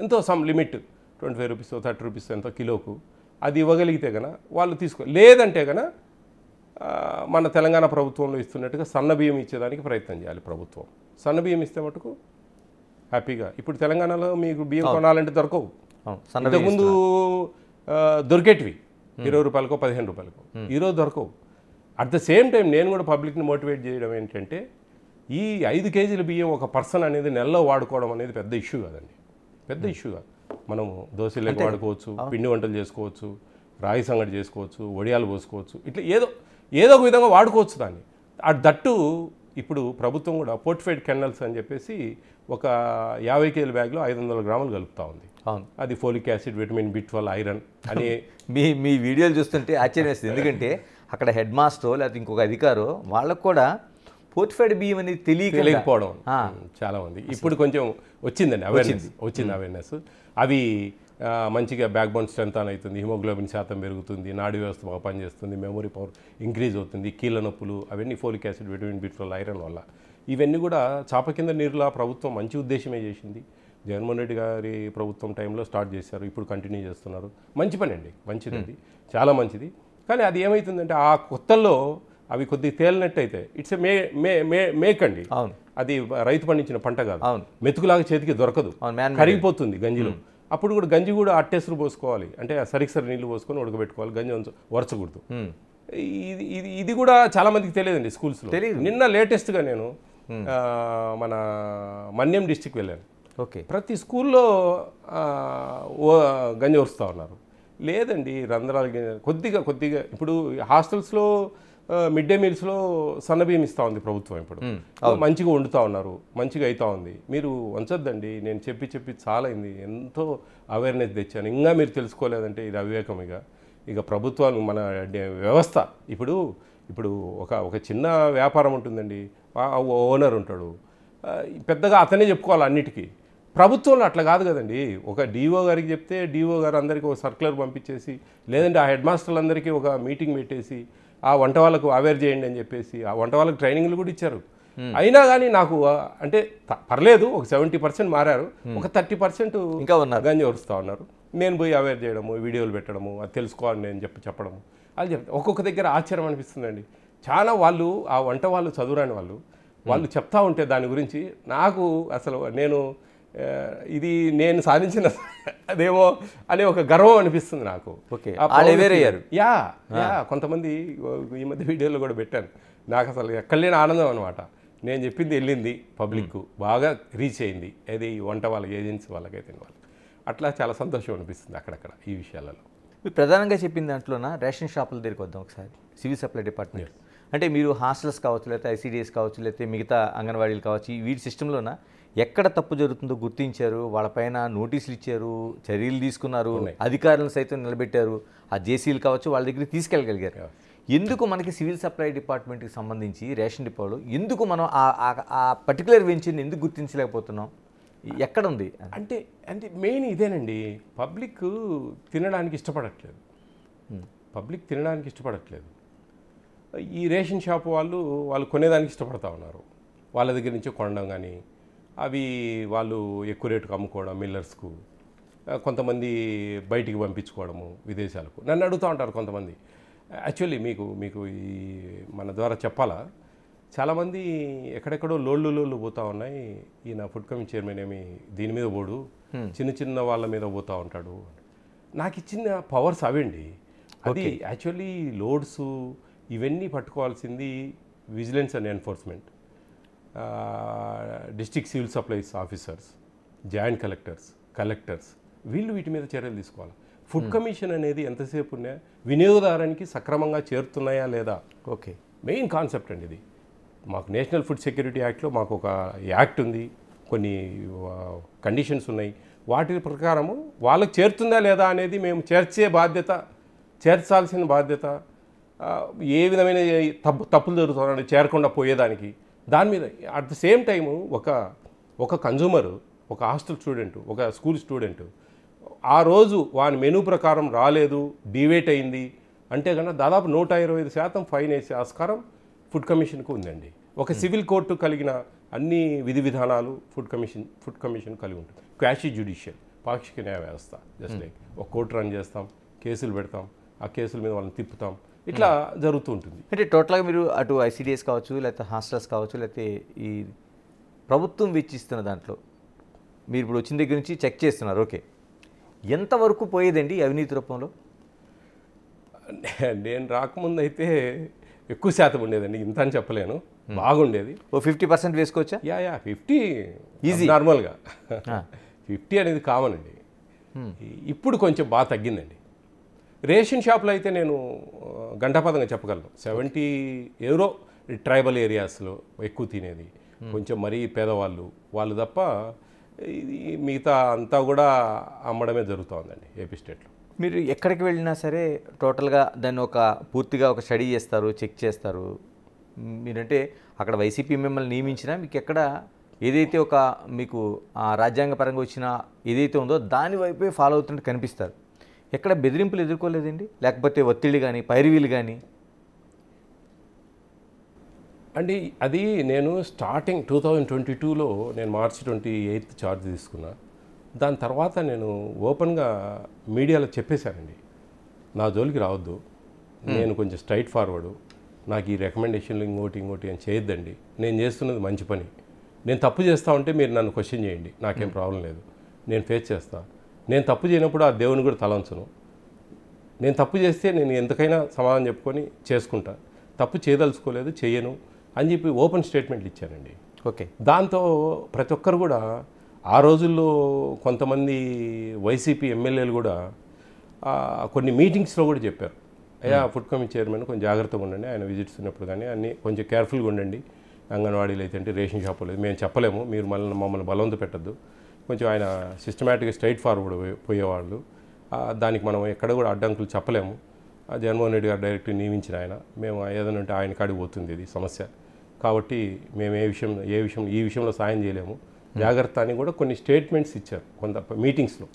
ఎంతో సమ్ లిమిట్ 25 రూపీస్ 30 రూపీస్ ఎంతో కిలోకు అది ఇవ్వగలిగితే గన వాళ్ళు లేదంటే గన మన తెలంగాణ ప్రభుత్వంలో ఇస్తున్నట్టుగా సన్నబియ్యం ఇచ్చేదానికి ప్రయత్నం చేయాలి ప్రభుత్వం. సన్నబియ్యం ఇస్తే మటుకు హ్యాపీగా, ఇప్పుడు తెలంగాణలో మీకు బియ్యం కొనాలంటే దొరకవు, ఇంతకుముందు దొరికేటివి 20 రూపాయలకో 15 రూపాయలకో, ఈరోజు దొరకవు. అట్ ద సేమ్ టైం నేను కూడా పబ్లిక్ని మోటివేట్ చేయడం ఏంటంటే, ఈ 5 కేజీల బియ్యం ఒక పర్సన్ అనేది నెలలో వాడుకోవడం అనేది పెద్ద ఇష్యూ కాదండి, పెద్ద ఇష్యూ కాదు. మనము దోశలకు వాడుకోవచ్చు, పిండి వంటలు చేసుకోవచ్చు, రాగి సంగటి చేసుకోవచ్చు, వడియాలు పోసుకోవచ్చు, ఇట్లా ఏదో ఒక విధంగా వాడుకోవచ్చు దాన్ని. దట్టు ఇప్పుడు ప్రభుత్వం కూడా పోర్టిఫైడ్ కెన్నల్స్ అని చెప్పేసి ఒక 50 కేజీల బ్యాగ్లో 500 గ్రాములు కలుపుతూ ఉంది. అది folic acid, vitamin B12, iron అని. మీ వీడియోలు చూస్తుంటే ఆశ్చర్యం వేస్తుంది, ఎందుకంటే అక్కడ హెడ్ మాస్టర్ లేకపోతే ఇంకొక అధికారు వాళ్ళకు కూడా పోర్టిఫైడ్ బియ్యం అనేది తెలియకపోవడం చాలా మంది. ఇప్పుడు కొంచెం వచ్చిందండి అవేర్నెస్. అవి మంచిగా బ్యాక్ బోన్ స్ట్రెంత్ అని అవుతుంది, హిమోగ్లోబిన్ శాతం పెరుగుతుంది, నాడీ వ్యవస్థ బాగా పనిచేస్తుంది, మెమరీ పవర్ ఇంక్రీజ్ అవుతుంది, కీళ్ళ నొప్పులు అవన్నీ folic acid, vitamin B12, iron వల్ల. ఇవన్నీ కూడా చాప కింద నీరులా ప్రభుత్వం మంచి ఉద్దేశమే చేసింది. జగన్మోహన్ రెడ్డి గారి ప్రభుత్వం టైంలో స్టార్ట్ చేశారు, ఇప్పుడు కంటిన్యూ చేస్తున్నారు. మంచి పని అండి, మంచిది, చాలా మంచిది. కానీ అది ఏమవుతుందంటే ఆ కొత్తల్లో అవి కొద్దిగా తేలినట్టు అయితే ఇట్స్ మేక్ అండి, అది రైతు పండించిన పంట కాదు, మెతుకులాగా చేతికి దొరకదు, కరిగిపోతుంది గంజిలో. అప్పుడు కూడా గంజి కూడా అట్టేసులు పోసుకోవాలి, అంటే సరిసరి నీళ్లు పోసుకొని ఉడకబెట్టుకోవాలి, గంజి వరచకూడదు. ఇది కూడా చాలా మందికి తెలియదండి స్కూల్స్లో. నిన్న లేటెస్ట్గా నేను మన మన్యం డిస్టిక్ వెళ్ళాను. ప్రతి స్కూల్లో గంజి వరుస్తూ ఉన్నారు. లేదండి, రంధ్రాలు కొద్దిగా ఇప్పుడు హాస్టల్స్లో మిడ్ డే మీల్స్లో సన్నబియ్యం ఇస్తూ ఉంది ప్రభుత్వం. ఇప్పుడు మంచిగా వండుతూ ఉన్నారు, మంచిగా అవుతూ ఉంది. మీరు వంచొద్దండి, నేను చెప్పి చాలా అయింది, ఎంతో అవేర్నెస్ తెచ్చాను, ఇంకా మీరు తెలుసుకోలేదంటే ఇది అవివేకం. ఇక ప్రభుత్వాలు మన వ్యవస్థ ఇప్పుడు ఒక చిన్న వ్యాపారం ఉంటుందండి, ఓనర్ ఉంటాడు, పెద్దగా అతనే చెప్పుకోవాలి అన్నిటికీ. ప్రభుత్వంలో అట్లా కాదు కదండి. ఒక డిఓ గారికి చెప్తే డిఓ గారు అందరికీ ఒక సర్క్యులర్ పంపించేసి, లేదంటే ఆ హెడ్ మాస్టర్లందరికీ ఒక మీటింగ్ పెట్టేసి ఆ వంట వాళ్ళకు అవేర్ చేయండి అని చెప్పేసి ఆ వంట వాళ్ళకి ట్రైనింగ్లు కూడా ఇచ్చారు. అయినా కానీ నాకు అంటే పర్లేదు, ఒక 70% మారారు, ఒక 30% ఇంకా గంజి వరుస్తూ ఉన్నారు. నేను పోయి అవేర్ చేయడము, వీడియోలు పెట్టడము, అది తెలుసుకోవాలని నేను చెప్పడము, అది చెప్తాను. ఒక్కొక్క దగ్గర ఆశ్చర్యం అనిపిస్తుందండి. చాలా వాళ్ళు ఆ వంట వాళ్ళు చదువురాని వాళ్ళు చెప్తా ఉంటే దాని గురించి నాకు అసలు నేను సాధించిన అదేమో అనే ఒక గర్వం అనిపిస్తుంది నాకు. కొంతమంది ఈ మధ్య వీడియోలో కూడా పెట్టాను, నాకు అసలు ఎక్కడలేని ఆనందం అనమాట. నేను చెప్పింది వెళ్ళింది పబ్లిక్, బాగా రీచ్ అయింది, అది వంట వాళ్ళ ఏజెన్సీ వాళ్ళకైతే అట్లా చాలా సంతోషం అనిపిస్తుంది అక్కడక్కడ ఈ విషయాలలో. మీరు ప్రధానంగా చెప్పిన దాంట్లోన రేషన్ షాపుల దగ్గరికి వద్దాం ఒకసారి. సివిల్ సప్లై డిపార్ట్మెంట్ అంటే మీరు హాస్టల్స్ కావచ్చు, లేకపోతే ఐసీడీఎస్ కావచ్చు, లేకపోతే మిగతా అంగన్వాడీలు కావచ్చు, వీటి సిస్టంలోన ఎక్కడ తప్పు జరుగుతుందో గుర్తించారు, వాళ్ళపైన నోటీసులు ఇచ్చారు, చర్యలు తీసుకున్నారు, అధికారులను సైతం నిలబెట్టారు, ఆ జేసీలు కావచ్చు వాళ్ళ దగ్గరికి తీసుకెళ్ళగలిగారు. ఎందుకు మనకి సివిల్ సప్లై డిపార్ట్మెంట్కి సంబంధించి రేషన్ డిపోలు ఎందుకు మనం ఆ పర్టికులర్ వెంచర్ని ఎందుకు గుర్తించలేకపోతున్నాం? ఎక్కడ ఉంది అంటే మెయిన్ ఇదేనండి, పబ్లిక్ తినడానికి ఇష్టపడట్లేదు. ఈ రేషన్ షాప్ వాళ్ళు కొనేదానికి ఇష్టపడతా ఉన్నారు. వాళ్ళ దగ్గర నుంచి కొనడం కానీ, అవి వాళ్ళు ఎక్కువ రేటుకు అమ్ముకోవడం మిల్లర్స్కు, కొంతమంది బయటికి పంపించుకోవడము విదేశాలకు. నన్ను అడుగుతూ ఉంటారు కొంతమంది, యాక్చువల్లీ మీకు మీకు ఈ మన ద్వారా చెప్పాలా, చాలామంది ఎక్కడెక్కడో లోళ్ళు పోతూ ఉన్నాయి, ఈయన ఫుడ్ కమిషన్ చైర్మన్ ఏమి దీని మీద పోడు, చిన్న చిన్న వాళ్ళ మీద పోతూ ఉంటాడు. నాకు ఇచ్చిన పవర్స్ అవండి. అది యాక్చువల్లీ లోడ్స్ ఇవన్నీ పట్టుకోవాల్సింది vigilance and enforcement, district civil supplies officers, joint collectors వీళ్ళు వీటి మీద చర్యలు తీసుకోవాలి. ఫుడ్ కమిషన్ అనేది ఎంతసేపు ఉన్నా వినియోగదారానికి సక్రమంగా చేరుతున్నాయా లేదా, ఓకే, మెయిన్ కాన్సెప్ట్ అండి ఇది. మాకు నేషనల్ ఫుడ్ సెక్యూరిటీ యాక్ట్లో మాకు ఒక యాక్ట్ ఉంది, కొన్ని కండిషన్స్ ఉన్నాయి, వాటి ప్రకారము వాళ్ళకి చేరుతుందా లేదా అనేది మేము చేర్చాల్సిన బాధ్యత, ఏ విధమైన తప్పులు జరుగుతున్నాయి చేరకుండా పోయేదానికి, దాని మీద. అట్ ద సేమ్ టైము ఒక కన్జ్యూమరు, ఒక హాస్టల్ స్టూడెంట్, ఒక స్కూల్ స్టూడెంట్ ఆ రోజు వాని మెనూ ప్రకారం రాలేదు, డివేట్ అయింది అంటే కన్నా దాదాపు 125% ఫైన్ వేసే ఆస్కారం ఫుడ్ కమిషన్కు ఉందండి. ఒక సివిల్ కోర్టు కలిగిన అన్ని విధి విధానాలు ఫుడ్ కమిషన్ కలిగి ఉంటుంది. క్వాషీ జ్యుడిషియల్, పాక్షిక న్యాయ వ్యవస్థ, జస్ట్ లైక్ ఒక కోర్టు రన్ చేస్తాం, కేసులు పెడతాం, ఆ కేసుల మీద వాళ్ళని తిప్పుతాం, ఇట్లా జరుగుతూ ఉంటుంది. అంటే టోటల్గా మీరు అటు ఐసిడిఎస్ కావచ్చు, లేకపోతే హాస్టల్స్ కావచ్చు, లేకపోతే ఈ ప్రభుత్వం వెచ్చిస్తున్న దాంట్లో మీరు ఇప్పుడు వచ్చిన దగ్గర నుంచి చెక్ చేస్తున్నారు, ఓకే, ఎంతవరకు పోయేదండి అవినీతి రూపంలో? నేను రాకముందు అయితే ఎక్కువ శాతం ఉండేదండి, ఇంత అని చెప్పలేను, బాగుండేది. ఓ 50% వేసుకోవచ్చా? 50 ఈజీ, నార్మల్గా 50 అనేది కామన్ అండి. ఇప్పుడు కొంచెం బాగా తగ్గిందండి. రేషన్ షాప్లో అయితే నేను గంటాపదంగా చెప్పగలను 70 ఎవరో ట్రైబల్ ఏరియాస్లో ఎక్కువ తినేది, కొంచెం మరీ పేదవాళ్ళు వాళ్ళు తప్ప మిగతా అంతా కూడా అమ్మడమే జరుగుతూ ఉందండి ఏపీ స్టేట్లో. మీరు ఎక్కడికి వెళ్ళినా సరే టోటల్గా దాన్ని పూర్తిగా ఒక స్టడీ చేస్తారు, చెక్ చేస్తారు. మీరంటే అక్కడ వైసీపీ మిమ్మల్ని నియమించినా మీకు ఎక్కడ ఏదైతే మీకు రాజ్యాంగపరంగా వచ్చిన ఏదైతే ఉందో దాని వైపే ఫాలో అవుతుంటే కనిపిస్తారు. ఎక్కడ బెదిరింపులు ఎదుర్కోలేదండి, లేకపోతే ఒత్తిడి కానీ పైరువీలు కానీ? అండి అది నేను స్టార్టింగ్ 2022లో నేను మార్చి 28 ఛార్జ్ తీసుకున్నా. దాని తర్వాత నేను ఓపెన్గా మీడియాలో చెప్పేశానండి, నా జోలికి రావద్దు, నేను కొంచెం స్ట్రైట్ ఫార్వర్డు, నాకు ఈ రికమెండేషన్లు ఇంకోటి అని చేయొద్దండి, నేను చేస్తున్నది మంచి పని, నేను తప్పు చేస్తా ఉంటే మీరు నన్ను క్వశ్చన్ చేయండి, నాకేం ప్రాబ్లం లేదు, నేను ఫేస్ చేస్తా, నేను తప్పు చేయనప్పుడు ఆ దేవుని కూడా తలంచను, నేను తప్పు చేస్తే నేను ఎంతకైనా సమాధానం చెప్పుకొని చేసుకుంటా, తప్పు చేయదలుచుకోలేదు చేయను అని చెప్పి ఓపెన్ స్టేట్మెంట్లు ఇచ్చానండి. ఓకే, దాంతో ప్రతి ఒక్కరు కూడా ఆ రోజుల్లో కొంతమంది వైసీపీ ఎమ్మెల్యేలు కూడా కొన్ని మీటింగ్స్లో కూడా చెప్పారు, అయ్యా ఫుడ్ కమిషన్ చైర్మన్ కొంచెం జాగ్రత్తగా ఉండండి, ఆయన విజిట్స్ ఉన్నప్పుడు కానీ అన్నీ కొంచెం కేర్ఫుల్గా ఉండండి, అంగన్వాడీలు అయితే అంటే రేషన్ షాపులు లేదు మేము చెప్పలేము, మీరు మమ్మల్ని బలవంత పెట్టద్దు, కొంచెం ఆయన సిస్టమేటిక్గా స్ట్రైట్ ఫార్వర్డ్ పోయేవాళ్ళు, దానికి మనం ఎక్కడ కూడా అడ్డంకులు చెప్పలేము, జగన్మోహన్ రెడ్డి గారు డైరెక్ట్ నియమించిన ఆయన, మేము ఏదైనా ఉంటే ఆయన కాడికి పోతుంది ఇది సమస్య, కాబట్టి మేము ఈ విషయంలో సాయం చేయలేము, జాగ్రత్త అని కూడా కొన్ని స్టేట్మెంట్స్ ఇచ్చారు కొంత మీటింగ్స్లో,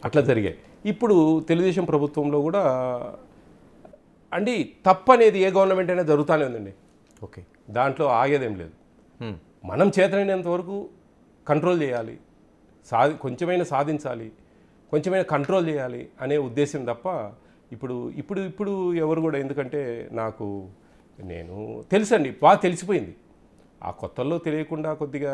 అట్లా జరిగాయి. ఇప్పుడు తెలుగుదేశం ప్రభుత్వంలో కూడా అండి తప్పు అనేది ఏ గవర్నమెంట్ అయినా జరుగుతూనే ఉందండి. ఓకే, దాంట్లో ఆగేదేం లేదు. మనం చేతనైనంత వరకు కంట్రోల్ చేయాలి, కొంచెమైనా సాధించాలి, కొంచెమైనా కంట్రోల్ చేయాలి అనే ఉద్దేశం తప్ప ఇప్పుడు ఎవరు కూడా, ఎందుకంటే నేను తెలుసండి, బాగా తెలిసిపోయింది, ఆ కొత్తల్లో తెలియకుండా కొద్దిగా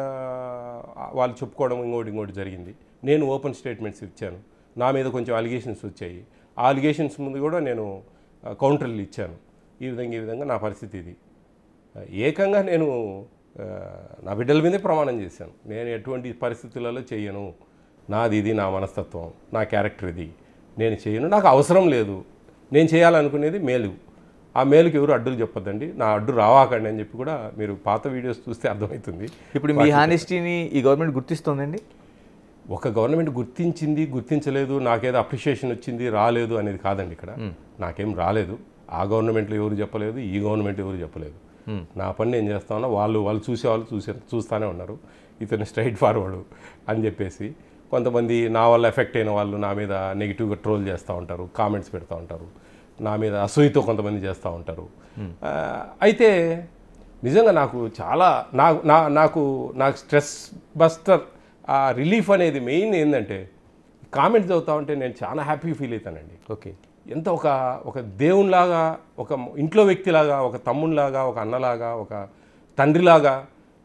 వాళ్ళు చెప్పుకోవడం ఇంకోటి జరిగింది, నేను ఓపెన్ స్టేట్మెంట్స్ ఇచ్చాను, నా మీద కొంచెం అలిగేషన్స్ వచ్చాయి, ఆ అలిగేషన్స్ ముందు కూడా నేను కౌంటర్లు ఇచ్చాను, ఈ విధంగా నా పరిస్థితి ఇది, ఏకంగా నేను నా బిడ్డల మీదే ప్రమాణం చేశాను, నేను ఎటువంటి పరిస్థితులలో చేయను, నాది ఇది నా మనస్తత్వం, నా క్యారెక్టర్ ఇది, నేను చేయను, నాకు అవసరం లేదు, నేను చేయాలనుకునేది మేలు, ఆ మేలుకి ఎవరు అడ్డులు చెప్పొద్దండి, నా అడ్డు రావాకండి అని చెప్పి కూడా మీరు పాత వీడియోస్ చూస్తే అర్థమవుతుంది. ఇప్పుడు మీ హానెస్టీని ఈ గవర్నమెంట్ గుర్తిస్తుందండి? ఒక గవర్నమెంట్ గుర్తించలేదు, నాకేదో అప్రిషియేషన్ వచ్చింది రాలేదు అనేది కాదండి, ఇక్కడ నాకేం రాలేదు, ఆ గవర్నమెంట్లో ఎవరు చెప్పలేదు, ఈ గవర్నమెంట్ ఎవరు చెప్పలేదు, నా పని నేను చేస్తా ఉన్నా, వాళ్ళు చూస్తూనే ఉన్నారు, ఇతను స్ట్రైట్ ఫార్వర్డు అని చెప్పేసి. కొంతమంది నా వల్ల ఎఫెక్ట్ అయిన వాళ్ళు నా మీద నెగిటివ్గా ట్రోల్ చేస్తూ ఉంటారు, కామెంట్స్ పెడతా ఉంటారు, నా మీద అసూయతో కొంతమంది చేస్తూ ఉంటారు. అయితే నిజంగా నాకు చాలా నాకు స్ట్రెస్ బస్టర్ రిలీఫ్ అనేది మెయిన్ ఏంటంటే కామెంట్స్ చదువుతా ఉంటే నేను చాలా హ్యాపీ ఫీల్ అవుతానండి. ఓకే, ఎంత ఒక ఒక దేవునిలాగా, ఒక ఇంట్లో వ్యక్తిలాగా, ఒక తమ్మునిలాగా, ఒక అన్నలాగా, ఒక తండ్రిలాగా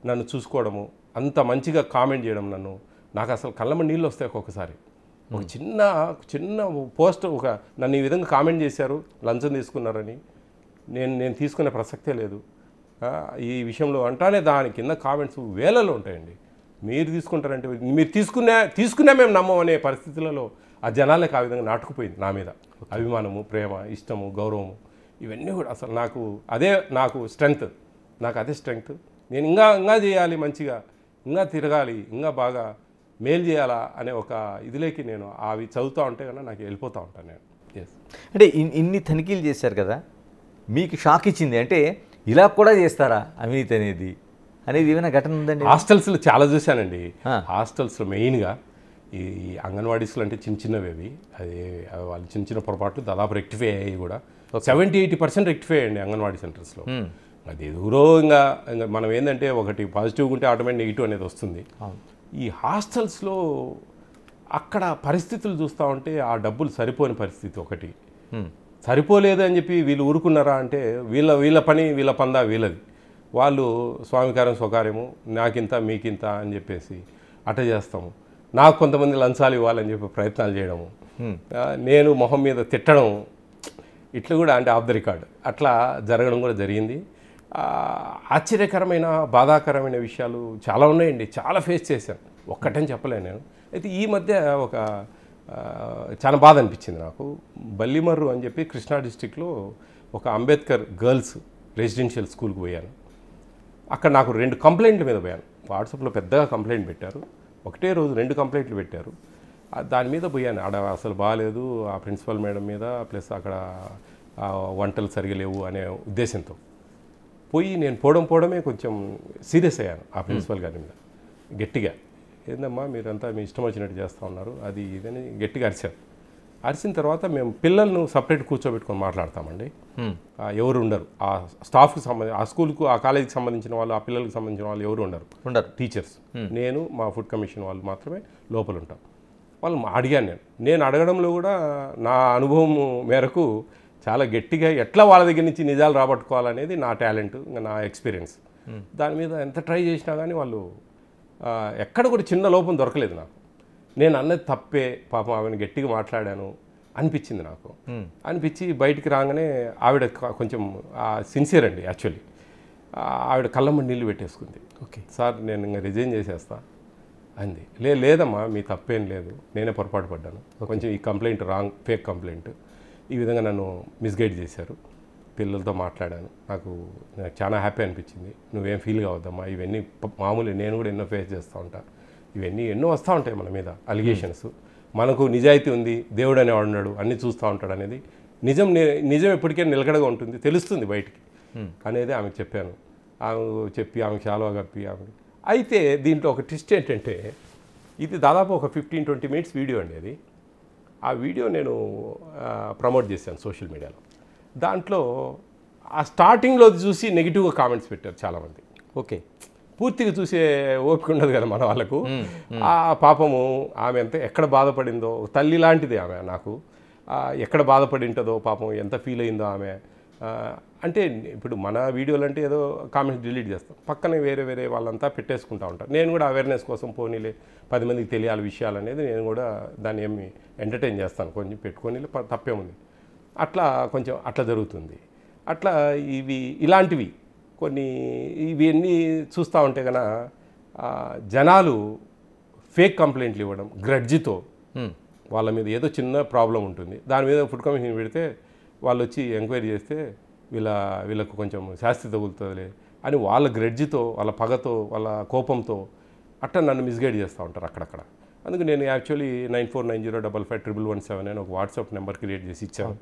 నన్ను చూసుకోవడము, అంత మంచిగా కామెంట్ చేయడం నన్ను, నాకు అసలు కళ్ళమ్మ నీళ్ళు వస్తాయి ఒక్కొక్కసారి. ఒక చిన్న పోస్ట్ నన్ను ఈ విధంగా కామెంట్ చేశారు, లంచం తీసుకున్నారని. నేను తీసుకునే ప్రసక్తే లేదు ఈ విషయంలో అంటానే. దాని కింద కామెంట్స్ వేలలో ఉంటాయండి. మీరు తీసుకుంటారంటే, మీరు తీసుకున్నా మేము నమ్మమనే పరిస్థితులలో ఆ జనాలకు ఆ విధంగా నాటుకుపోయింది నా మీద అభిమానము, ప్రేమ, ఇష్టము, గౌరవము, ఇవన్నీ కూడా అసలు నాకు స్ట్రెంగ్త్, నాకు అదే స్ట్రెంగ్త్. నేను ఇంకా చేయాలి, మంచిగా ఇంకా తిరగాలి, ఇంకా బాగా మేలు చేయాలా అనే ఒక ఇదిలోకి నేను అవి చదువుతూ ఉంటే కన్నా నాకు వెళ్ళిపోతూ ఉంటాను నేను. ఎస్. అంటే ఇన్ని తనిఖీలు చేశారు కదా, మీకు షాక్ ఇచ్చింది అంటే ఇలా కూడా చేస్తారా అవినీతి అనేది ఏమైనా ఘటన ఉందండి? హాస్టల్స్లో చాలా చూశానండి. హాస్టల్స్లో మెయిన్గా ఈ అంగన్వాడీస్లో అంటే చిన్నవి అవి, అది వాళ్ళు చిన్న పొరపాట్లు దాదాపు రెక్టిఫై అయ్యాయి కూడా. 70-80% రెక్టిఫై అయ్యండి అంగన్వాడీ సెంటర్స్లో. అది ఎదురో ఇంకా మనం ఏంటంటే ఒకటి పాజిటివ్గా ఉంటే ఆటోమేటిక్ నెగిటివ్ అనేది వస్తుంది. ఈ హాస్టల్స్లో అక్కడ పరిస్థితులు చూస్తూ ఉంటే ఆ డబ్బులు సరిపోని పరిస్థితి ఒకటి. సరిపోలేదు అని చెప్పి వీళ్ళు ఊరుకున్నారా అంటే వీళ్ళ పని వీళ్ళ పందా వీళ్ళది. వాళ్ళు స్వామికారం స్వకార్యము, నాకింత మీకింత అని చెప్పేసి అట్ట చేస్తాము. నాకు కొంతమంది లంచాలు ఇవ్వాలని చెప్పి ప్రయత్నాలు చేయడము, నేను మొహం మీద తిట్టడం, ఇట్లా కూడా అంటే ఆఫ్ ద రికార్డ్ అట్లా జరగడం కూడా జరిగింది. ఆశ్చర్యకరమైన, బాధాకరమైన విషయాలు చాలా ఉన్నాయండి. చాలా ఫేస్ చేశాను, ఒక్కటని చెప్పలేను నేను. అయితే ఈ మధ్య చాలా బాధ అనిపించింది నాకు. బల్లిమర్రు అని చెప్పి కృష్ణా డిస్టిక్లో ఒక అంబేద్కర్ గర్ల్స్ రెసిడెన్షియల్ స్కూల్కి పోయాను. అక్కడ నాకు 2 కంప్లైంట్ల మీద పోయాను. వాట్సాప్లో పెద్దగా కంప్లైంట్ పెట్టారు, ఒకటే రోజు 2 కంప్లైంట్లు పెట్టారు. దాని మీద పోయాను. ఆడ అసలు బాగాలేదు ఆ ప్రిన్సిపల్ మేడం మీద, ప్లస్ అక్కడ వంటలు సరిగా లేవు అనే ఉద్దేశంతో పోయి నేను పోవడమే కొంచెం సీరియస్ అయ్యాను ఆ ప్రిన్సిపల్ గారి మీద. గట్టిగా, ఏందమ్మా మీరంతా మీ ఇష్టం వచ్చినట్టు చేస్తూ ఉన్నారు, అది ఇదని గట్టిగా అరిచారు. అరిచిన తర్వాత మేము పిల్లలను సపరేట్ కూర్చోబెట్టుకొని మాట్లాడతామండి. ఎవరు ఉండరు ఆ స్టాఫ్కి సంబంధించి, ఆ స్కూల్కు, ఆ కాలేజీకి సంబంధించిన వాళ్ళు, ఆ పిల్లలకు సంబంధించిన వాళ్ళు ఎవరు ఉండరు, టీచర్స్. నేను, మా ఫుడ్ కమిషన్ వాళ్ళు మాత్రమే లోపల ఉంటాం. వాళ్ళు అడిగాను. నేను అడగడంలో కూడా నా అనుభవం మేరకు చాలా గట్టిగా ఎట్లా వాళ్ళ దగ్గర నుంచి నిజాలు రాబట్టుకోవాలనేది నా టాలెంట్, నా ఎక్స్పీరియన్స్. దాని మీద ఎంత ట్రై చేసినా కానీ వాళ్ళు ఎక్కడ కూడా చిన్న లోపం దొరకలేదు నాకు. నేను అన్నది తప్పే, పాపం ఆవిడని గట్టిగా మాట్లాడాను అనిపించింది నాకు. అనిపించి బయటికి రాగానే ఆవిడ కొంచెం సిన్సియర్ అండి యాక్చువల్లీ. ఆవిడ కళ్ళమ్మ నీళ్ళు పెట్టేసుకుంది. ఓకే సార్ నేను ఇంకా రిజైన్ చేసేస్తా అంది. లేదమ్మా మీ తప్పేం లేదు, నేనే పొరపాటు పడ్డాను, కొంచెం ఈ కంప్లైంట్ రాంగ్, ఫేక్ కంప్లైంట్, ఈ విధంగా నన్ను మిస్గైడ్ చేశారు, పిల్లలతో మాట్లాడాను, నాకు చాలా హ్యాపీ అనిపించింది, నువ్వేం ఫీల్ కావద్దమ్మా, ఇవన్నీ మామూలు, నేను కూడా ఎన్నో ఫేస్ చేస్తూ ఉంటాను, ఇవన్నీ ఎన్నో వస్తూ ఉంటాయి మన మీద అలిగేషన్స్, మనకు నిజాయితీ ఉంది, దేవుడు అనేవాడు ఉన్నాడు, అన్నీ చూస్తూ ఉంటాడు అనేది నిజం ఎప్పటికైనా నిలకడగా ఉంటుంది, తెలుస్తుంది బయటికి అనేది ఆమెకు చెప్పాను. ఆమెకు చాలా కప్పి అయితే దీంట్లో ఒక ట్విస్ట్ ఏంటంటే, ఇది దాదాపు ఒక 15-20 మినిట్స్ వీడియో అండి అది. ఆ వీడియో నేను ప్రమోట్ చేశాను సోషల్ మీడియాలో. దాంట్లో ఆ స్టార్టింగ్లో చూసి నెగిటివ్గా కామెంట్స్ పెట్టారు చాలామంది. ఓకే, పూర్తిగా చూసే ఓపిక ఉండదు కదా మన వాళ్ళకు. ఆ పాపము ఆమె ఎంత ఎక్కడ బాధపడిందో, తల్లి లాంటిది ఆమె నాకు, ఎక్కడ బాధపడి ఉంటుందో పాపం, ఎంత ఫీల్ అయిందో ఆమె. అంటే ఇప్పుడు మన వీడియోలు అంటే ఏదో కామెంట్స్ డిలీట్ చేస్తాం, పక్కనే వేరే వాళ్ళంతా పెట్టేసుకుంటూ ఉంటారు. నేను కూడా అవేర్నెస్ కోసం పోనీలే 10 మందికి తెలియాలి విషయాలు అనేది నేను కూడా దాన్ని ఏమి ఎంటర్టైన్ చేస్తాను, కొంచెం పెట్టుకొని తప్పేముంది, అట్లా కొంచెం అట్లా జరుగుతుంది. అట్లా ఇలాంటివి కొన్ని ఇవన్నీ చూస్తూ ఉంటే కన్నా జనాలు ఫేక్ కంప్లైంట్లు ఇవ్వడం గ్రడ్జితో, వాళ్ళ మీద ఏదో చిన్న ప్రాబ్లం ఉంటుంది, దాని మీద ఫుడ్ కమిషన్ పెడితే వాళ్ళు వచ్చి ఎంక్వైరీ చేస్తే వీళ్ళకు కొంచెం శాస్తి తగులుతుందిలే అని వాళ్ళ గ్రడ్జితో, వాళ్ళ పగతో, వాళ్ళ కోపంతో అట్లా నన్ను మిస్గైడ్ చేస్తూ ఉంటారు అక్కడక్కడ. అందుకు నేను యాక్చువల్లీ 9490555117 అని ఒక వాట్సాప్ నెంబర్ క్రియేట్ చేసి ఇచ్చాను.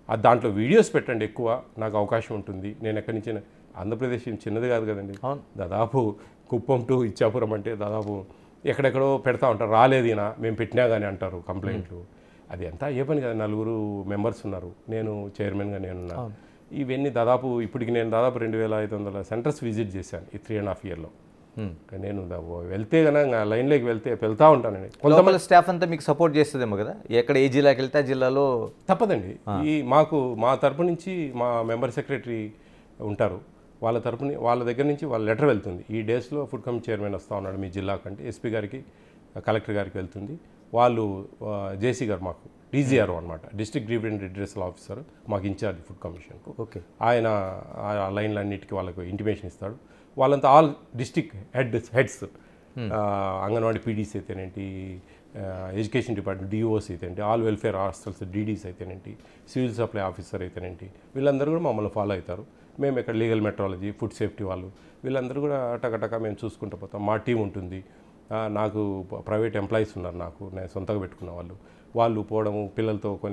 దాంట్లో వీడియోస్ పెట్టండి, ఎక్కువ నాకు అవకాశం ఉంటుంది. నేను ఎక్కడి నుంచి, ఆంధ్రప్రదేశ్ చిన్నది కాదు కదండి, దాదాపు కుప్పం టు ఇచ్చాపురం అంటే దాదాపు ఎక్కడెక్కడో పెడతా ఉంటారు, రాలేదినా మేము పెట్టినా కానీ అంటారు కంప్లైంట్లు. అది ఎంత ఏ పని కదా, 4 మెంబర్స్ ఉన్నారు, నేను చైర్మన్గా నేనున్నా. ఇవన్నీ దాదాపు ఇప్పటికి నేను దాదాపు 2500 సెంటర్స్ విజిట్ చేశాను ఈ 3.5 ఇయర్లో. నేను వెళ్తే కనుక లైన్లోకి వెళ్తూ ఉంటానండి. కొంతమంది స్టాఫ్ అంతా మీకు సపోర్ట్ చేస్తుందేమో కదా, ఎక్కడ ఏ జిల్లాకి వెళ్తే ఆ జిల్లాలో తప్పదండి. మా తరపు నుంచి మా మెంబర్ సెక్రటరీ ఉంటారు, వాళ్ళ దగ్గర నుంచి వాళ్ళ లెటర్ వెళ్తుంది. ఈ డేస్లో ఫుడ్ కమిటీ చైర్మన్ వస్తూ ఉన్నాడు మీ జిల్లాకంటే ఎస్పీ గారికి, కలెక్టర్ గారికి వెళ్తుంది. వాళ్ళు జేసీ గారు మాకు డీజీఆర్ అనమాట, డిస్ట్రిక్ట్ గ్రీవెన్స్ రిడ్రెసల్ ఆఫీసర్, మాకు ఇన్ఛార్జ్ ఫుడ్ కమిషన్కు. ఓకే. ఆయన ఆ లైన్లన్నిటికీ వాళ్ళకు ఇంటిమేషన్ ఇస్తాడు. వాళ్ళంతా all district heads anganwadi PDs అయితేనేంటి, ఎడ్యుకేషన్ డిపార్ట్మెంట్ డిఓస్ అయితేనేంటి, ఆల్ వెల్ఫేర్ హాస్టల్స్ డీడీస్ అయితేనేంటి, సివిల్ సప్లై ఆఫీసర్ అయితేనేంటి, వీళ్ళందరూ కూడా మమ్మల్ని ఫాలో అవుతారు. మేము ఇక్కడ లీగల్ మెట్రాలజీ, ఫుడ్ సేఫ్టీ వాళ్ళు, వీళ్ళందరూ కూడా టకటక మేము చూసుకుంటూ పోతాం. మా టీం ఉంటుంది. నాకు ప్రైవేట్ ఎంప్లాయీస్ ఉన్నారు, నేను సొంతంగా పెట్టుకున్న వాళ్ళు పోవడము, పిల్లలతో ఒక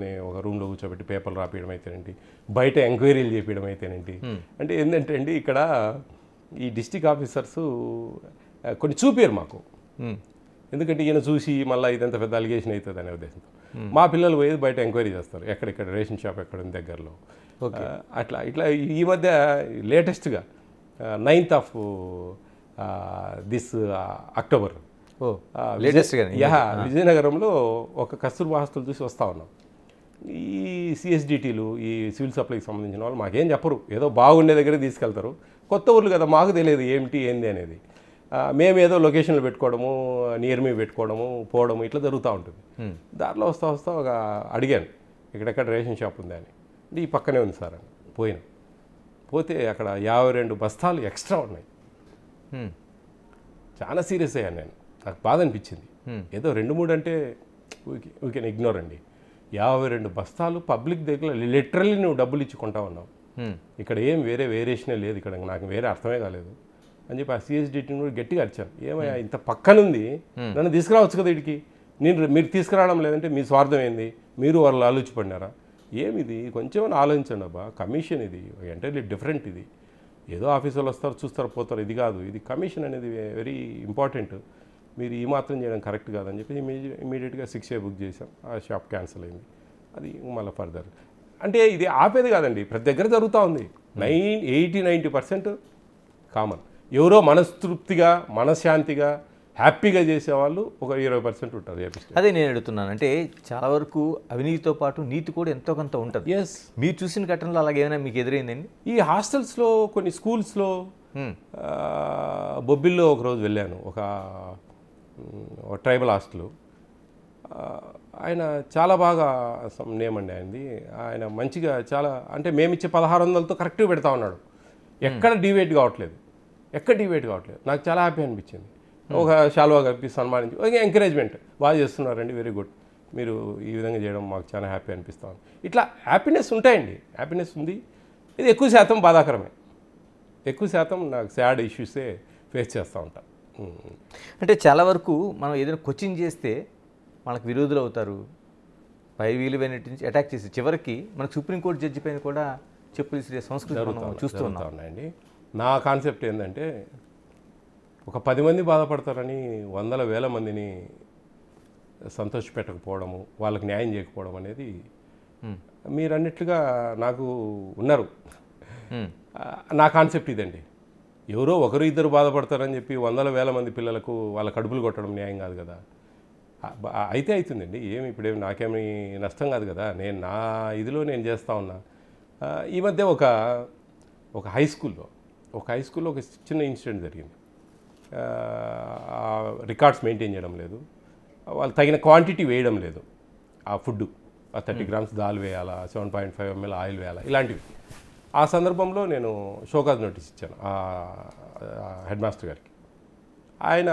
రూమ్లో కూర్చోబెట్టి పేపర్లు రాపియడం అయితేనేంటి, బయట ఎంక్వైరీలు చేపించడం అయితేనేంటి. అంటే ఏంటంటే అండి, ఇక్కడ ఈ డిస్ట్రిక్ట్ ఆఫీసర్స్ కొన్ని చూపారు మాకు, ఎందుకంటే ఈయన చూసి మళ్ళీ ఇదంతా పెద్ద అలిగేషన్ అవుతుంది అనే ఉద్దేశంతో. మా పిల్లలు పోయేది బయట ఎంక్వైరీ చేస్తారు, ఎక్కడెక్కడ రేషన్ షాప్ ఎక్కడ ఉంది దగ్గరలో. ఇట్లా ఈ మధ్య లేటెస్ట్గా 9th of this October విజయనగరంలో ఒక కస్తూర్బా హాస్టల్ చూసి వస్తూ ఉన్నాం. ఈ సిఎస్డిటీలు, ఈ సివిల్ సప్లైకి సంబంధించిన వాళ్ళు మాకేం చెప్పరు, ఏదో బాగుండే దగ్గర తీసుకెళ్తారు. కొత్త ఊళ్ళు కదా, మాకు తెలియదు ఏంది అనేది. మేము ఏదో లొకేషన్లు పెట్టుకోవడము, నియర్ మీ పెట్టుకోవడము, పోవడము ఇట్లా జరుగుతూ ఉంటుంది. దాంట్లో వస్తా ఒక అడిగాను, ఇక్కడెక్కడ రేషన్ షాప్ ఉంది అని. అంటే ఈ పక్కనే ఉంది సార్ అని పోతే అక్కడ 52 బస్తాలు ఎక్స్ట్రా ఉన్నాయి. చాలా సీరియస్ అయ్యాను నేను, నాకు బాధ అనిపించింది. ఏదో 2-3 అంటే వీ కెన్ ఇగ్నోర్ అండి. 52 బస్తాలు పబ్లిక్ దగ్గర లిటరల్లీ నువ్వు డబ్బులు ఇచ్చి కొంటా ఉన్నావు. ఇక్కడ ఏం వేరియేషనే లేదు, ఇక్కడ నాకు వేరే అర్థమే కాలేదు అని చెప్పి ఆ సిఎస్డిటీని కూడా గట్టిగా అరిచాను. ఏమయ్యా ఇంత పక్కనుంది, నన్ను తీసుకురావచ్చు కదా ఇడికి, మీరు తీసుకురావడం లేదంటే మీ స్వార్థం ఏంది, మీరు వాళ్ళు ఆలోచించబడినారా, ఏమిది కొంచెం ఆలోచించండి అబ్బా. కమిషన్ ఇది ఎంటైర్లీ డిఫరెంట్. ఇది ఏదో ఆఫీసర్లు వస్తారు చూస్తారు పోతారు, ఇది కాదు. ఇది కమిషన్ అనేది వెరీ ఇంపార్టెంట్. మీరు ఈ మాత్రం చేయడం కరెక్ట్ కాదని చెప్పి ఇమీడియట్గా 6A బుక్ చేసాం. ఆ షాప్ క్యాన్సిల్ అయింది. అది మళ్ళీ ఫర్దర్ అంటే ఇది ఆపేది కాదండి, ప్రతి దగ్గర జరుగుతూ ఉంది. 80-90% కామన్. ఎవరో మనస్తృప్తిగా, మనశ్శాంతిగా, హ్యాపీగా చేసేవాళ్ళు ఒక 20% ఉంటారు. అదే నేను అడుగుతున్నాను. అంటే చాలా వరకు అవినీతితో పాటు నీతి కూడా ఎంతో కొంత ఉంటుంది. ఎస్, మీరు చూసిన ఘటనలో అలాగేమైనా మీకు ఎదురైందండి? ఈ హాస్టల్స్లో కొన్ని స్కూల్స్లో బొబ్బిల్లో ఒకరోజు వెళ్ళాను, ఒక ట్రైబల్ హాస్టల్. ఆయన చాలా బాగా నేమ్ అండి ఆయనది. ఆయన మంచిగా చాలా, అంటే మేమిచ్చే 1600తో కరెక్ట్గా పెడతా ఉన్నాడు. ఎక్కడ డివేట్ కావట్లేదు. నాకు చాలా హ్యాపీ అనిపించింది. ఒక శాలువా కప్పి సన్మానించి ఒక ఎంకరేజ్మెంట్, బాగా చేస్తున్నారండి, వెరీ గుడ్, మీరు ఈ విధంగా చేయడం మాకు చాలా హ్యాపీ అనిపిస్తాను. ఇట్లా హ్యాపీనెస్ ఉంటాయండి, హ్యాపీనెస్ ఉంది. ఇది ఎక్కువ శాతం బాధాకరమే, ఎక్కువ శాతం నాకు సాడ్ ఇష్యూసే ఫేస్ చేస్తూ ఉంటాను. అంటే చాలా వరకు మనం ఏదైనా కోచింగ్ చేస్తే మనకు విరోధులు అవుతారు, పై వీలువైనట్టు నుంచి అటాక్ చేసి చివరికి మనకు సుప్రీంకోర్టు జడ్జి పైన కూడా చెప్పులు ఇసిరే సంస్కృతి చూస్తూ ఉన్నాయండి. నా కాన్సెప్ట్ ఏంటంటే, ఒక 10 మంది బాధపడతారని 100,000 మందిని సంతోషపెట్టకపోవడము, వాళ్ళకి న్యాయం చేయకపోవడం అనేది, మీరు అన్నట్లుగా నాకు ఉన్నారు. నా కాన్సెప్ట్ ఇదండి. ఎవరో ఒకరు ఇద్దరు బాధపడతారని చెప్పి 100,000 మంది పిల్లలకు వాళ్ళ కడుపులు కొట్టడం న్యాయం కాదు కదా. అయితే అవుతుందండి, ఇప్పుడేమి నాకేమీ నష్టం కాదు కదా. నా ఇదిలో నేను చేస్తూ ఉన్నా. ఈ మధ్య ఒక హై స్కూల్లో ఒక చిన్న ఇన్సిడెంట్ జరిగింది. రికార్డ్స్ మెయింటైన్ చేయడం లేదు, వాళ్ళు తగిన క్వాంటిటీ వేయడం లేదు. ఆ ఫుడ్ 30 grams దాల్ వేయాలా, 7.5 ml ఆయిల్ వేయాలా, ఇలాంటివి. ఆ సందర్భంలో నేను షోకాజ్ నోటీస్ ఇచ్చాను హెడ్ మాస్టర్ గారికి. ఆయన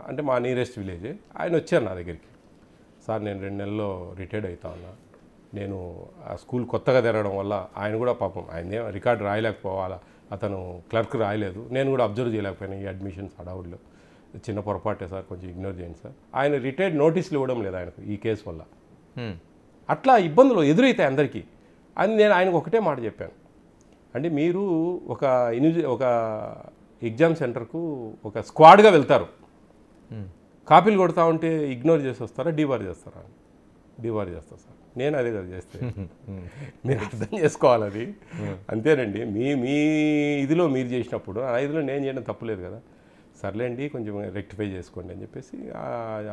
అంటే మా నియరెస్ట్ విలేజే, ఆయన వచ్చారు నా దగ్గరికి. సార్, నేను 2 నెలల్లో రిటైర్డ్ అవుతా ఉన్నా, నేను ఆ స్కూల్ కొత్తగా తెరవడం వల్ల ఆయన కూడా పాపం ఆయన రికార్డు రాయలేకపోవాలా, అతను క్లర్క్ రాయలేదు, నేను కూడా అబ్జర్వ్ చేయలేకపోయినా ఈ అడ్మిషన్స్ హడావుడిలో, చిన్న పొరపాటే సార్, కొంచెం ఇగ్నోర్ చేయండి సార్. ఆయన రిటైర్డ్ నోటీసులు ఇవ్వడం లేదు ఆయనకు ఈ కేసు వల్ల. అట్లా ఇబ్బందులు ఎదురైతాయి అందరికీ అని నేను ఆయనకు ఒకటే మాట చెప్పాను. అంటే మీరు ఒక ఎగ్జామ్ సెంటర్కు ఒక స్క్వాడ్గా వెళ్తారు, కాపీలు కొడతా ఉంటే ఇగ్నోర్ చేసి వస్తారా, డీబార్ చేస్తారా? డీబార్ చేస్తా సార్. నేను అదే కదా చేస్తే, మీరు అర్థం చేసుకోవాలి అది. అంతేనండి, మీ ఇదిలో మీరు చేసినప్పుడు ఆ ఇదిలో నేను చేయడం తప్పులేదు కదా. సర్లేండి కొంచెం రెక్టిఫై చేసుకోండి అని చెప్పేసి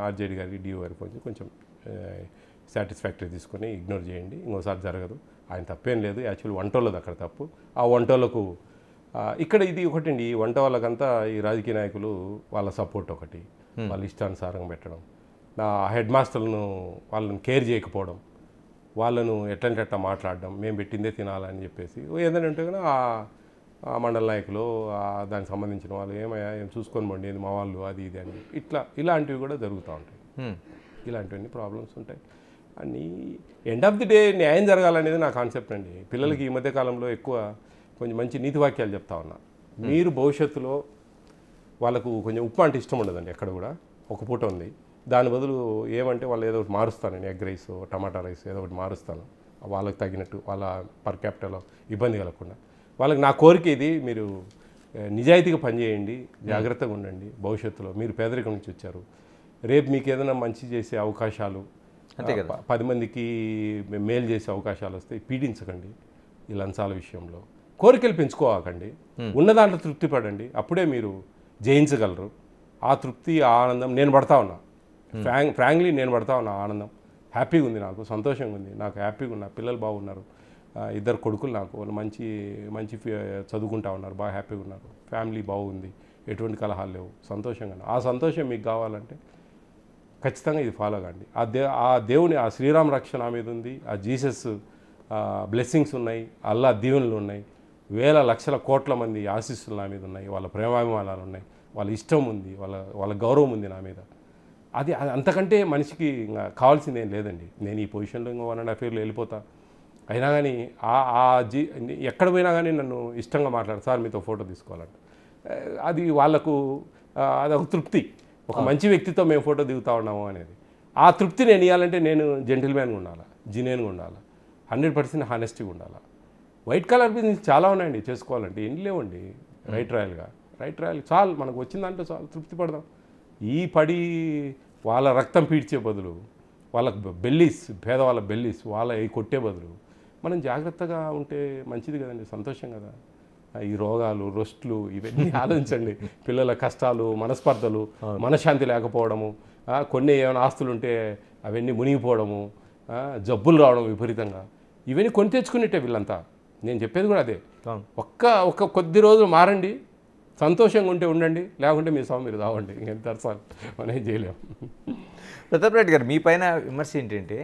ఆర్జేడీ గారికి డిఓ గారికి కొంచెం సాటిస్ఫాక్టరీ తీసుకొని ఇగ్నోర్ చేయండి, ఇంకోసారి జరగదు. ఆయన తప్పేం లేదు, యాక్చువల్లీ వంటోళ్ళది అక్కడ తప్పు. ఆ వంటోళ్ళకు ఇక్కడ ఇది ఒకటండి, ఈ వంట వాళ్ళకంతా ఈ రాజకీయ నాయకులు వాళ్ళ సపోర్ట్ ఒకటి, వాళ్ళ ఇష్టానుసారంగా పెట్టడం, నా హెడ్ మాస్టర్లను వాళ్ళని కేర్ చేయకపోవడం, వాళ్ళను ఎట్లంటే అట్లా మాట్లాడడం, మేము పెట్టిందే తినాలని చెప్పేసి ఏదైనా ఉంటే కానీ ఆ మండల నాయకులు దానికి సంబంధించిన వాళ్ళు ఏమయ్యా ఏం చూసుకొని పోండి మా వాళ్ళు అది ఇది అని ఇలాంటివి కూడా జరుగుతూ ఉంటాయి. ఇలాంటివన్నీ ప్రాబ్లమ్స్ ఉంటాయి. అన్నీ ఎండ్ ఆఫ్ ది డే న్యాయం జరగాలనేది నా కాన్సెప్ట్ అండి. పిల్లలకి ఈ మధ్య కాలంలో ఎక్కువ కొంచెం మంచి నీతి వాక్యాలు చెప్తా ఉన్నా. మీరు భవిష్యత్తులో వాళ్ళకు కొంచెం ఉప్మా అంటే ఇష్టం ఉండదండి ఎక్కడ కూడా, ఒక పూట ఉంది, దాని బదులు ఏమంటే వాళ్ళు ఏదో ఒకటి మారుస్తాను, నేను ఎగ్ రైస్ టమాటా రైస్ ఏదో ఒకటి మారుస్తాను వాళ్ళకి తగినట్టు, వాళ్ళ పర్ క్యాపిటల్ ఇబ్బంది కలగకుండా. వాళ్ళకి నా కోరిక ఇది, మీరు నిజాయితీగా పనిచేయండి, జాగ్రత్తగా ఉండండి. భవిష్యత్తులో మీరు పేదరికం నుంచి వచ్చారు, రేపు మీకు ఏదైనా మంచి చేసే అవకాశాలు, అంతే కదా, 10 మందికి మేలు చేసే అవకాశాలు వస్తాయి, పీడించకండి. ఈ లంచాల విషయంలో కోరికలు పెంచుకోవాకండి, ఉన్న దాంట్లో తృప్తి పడండి, అప్పుడే మీరు జయించగలరు. ఆ తృప్తి ఆ ఆనందం నేను పడతా ఉన్నా, ఫ్రాంక్లీ నేను పడతా ఉన్నా ఆనందం. హ్యాపీగా ఉంది, నాకు సంతోషంగా ఉంది, నాకు హ్యాపీగా ఉన్నా, పిల్లలు బాగున్నారు, 2 కొడుకులు నాకు, వాళ్ళు మంచి మంచి చదువుకుంటా ఉన్నారు, బాగా హ్యాపీగా ఉన్నారు, ఫ్యామిలీ బాగుంది, ఎటువంటి కలహాలు లేవు, సంతోషంగా. ఆ సంతోషం మీకు కావాలంటే ఖచ్చితంగా ఇది ఫాలో కండి. ఆ దేవుని ఆ శ్రీరామ రక్షణ నా మీద ఉంది, ఆ జీసస్ బ్లెస్సింగ్స్ ఉన్నాయి, అల్లా దీవెనలు ఉన్నాయి, వేల లక్షల కోట్ల మంది ఆశీస్సులు నా మీద ఉన్నాయి, వాళ్ళ ప్రేమాభిమానాలు ఉన్నాయి, వాళ్ళ ఇష్టం ఉంది, వాళ్ళ గౌరవం ఉంది నా మీద. అది అంతకంటే మనిషికి ఇంకా కావాల్సింది ఏం లేదండి. నేను ఈ పొజిషన్లో ఇంకా 1.5 years వెళ్ళిపోతా, అయినా కానీ ఎక్కడ పోయినా కానీ నన్ను ఇష్టంగా మాట్లాడతారు, సార్ మీతో ఫోటో తీసుకోవాలంట. అది వాళ్ళకు అదొక తృప్తి, ఒక మంచి వ్యక్తితో మేము ఫోటో దిగుతా ఉన్నాము అనేది. ఆ తృప్తి నేను ఇవ్వాలంటే నేను జెంటిల్మ్యాన్గా ఉండాలి, జినేన్గా ఉండాలి, 100% హానెస్టీగా ఉండాలి. వైట్ కలర్ బిజినెస్ చాలా ఉన్నాయండి చేసుకోవాలంటే, ఏం లేవండి. రైట్ రాయల్ చాలు, మనకు వచ్చిన దాంట్లో చాలు, తృప్తి పడదాం. ఈ పడి వాళ్ళ రక్తం పీడ్చే బదులు, వాళ్ళకు పేదవాళ్ళ బెల్లీస్ వాళ్ళ కొట్టే బదులు మనం జాగ్రత్తగా ఉంటే మంచిది కదండి, సంతోషం కదా. ఈ రోగాలు రొస్ట్లు ఇవన్నీ ఆలోచించండి. పిల్లల కష్టాలు, మనస్పర్ధలు, మనశ్శాంతి లేకపోవడము, కొన్ని ఏమైనా ఆస్తులు ఉంటే అవన్నీ మునిగిపోవడము, జబ్బులు రావడం విపరీతంగా, ఇవన్నీ కొని తెచ్చుకునేట్టే వీళ్ళంతా. నేను చెప్పేది కూడా అదే. ఒక్క కొద్ది రోజులు మారండి, సంతోషంగా ఉంటే ఉండండి, లేకుంటే మీ స్వామి మీరు రావండి, ఇంకెంత అర్థాలు మనం చేయలేము. ప్రతాప్ రెడ్డి గారు, మీ పైన విమర్శ ఏంటంటే,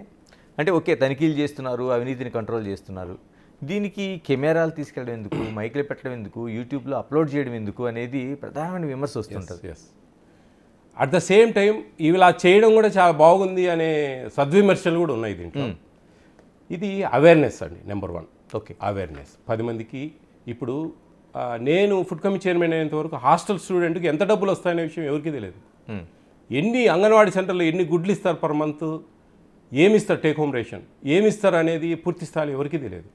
అంటే ఓకే తనిఖీలు చేస్తున్నారు, అవినీతిని కంట్రోల్ చేస్తున్నారు, దీనికి కెమెరాలు తీసుకెళ్ళడం ఎందుకు, మైకులు పెట్టడం ఎందుకు, యూట్యూబ్లో అప్లోడ్ చేయడం ఎందుకు అనేది ప్రధానమైన విమర్శ వస్తుంటుంది. అట్ ద సేమ్ టైం ఇలా చేయడం కూడా చాలా బాగుంది అనే సద్విమర్శలు కూడా ఉన్నాయి దీంట్లో. ఇది అవేర్నెస్ అండి, నెంబర్ 1. ఓకే, అవేర్నెస్ 10 మందికి. ఇప్పుడు నేను ఫుడ్ కమిటీ చైర్మన్ అయినంత వరకు హాస్టల్ స్టూడెంట్కి ఎంత డబ్బులు వస్తాయనే విషయం ఎవరికీ తెలియదు. ఎన్ని అంగన్వాడీ సెంటర్లో ఎన్ని గుడ్లు ఇస్తారు పర్ మంత్, ఏమిస్తారు టేక్ హోమ్ రేషన్, ఏమిస్తారు అనేది పూర్తి స్థాయిలో ఎవరికీ తెలియదు.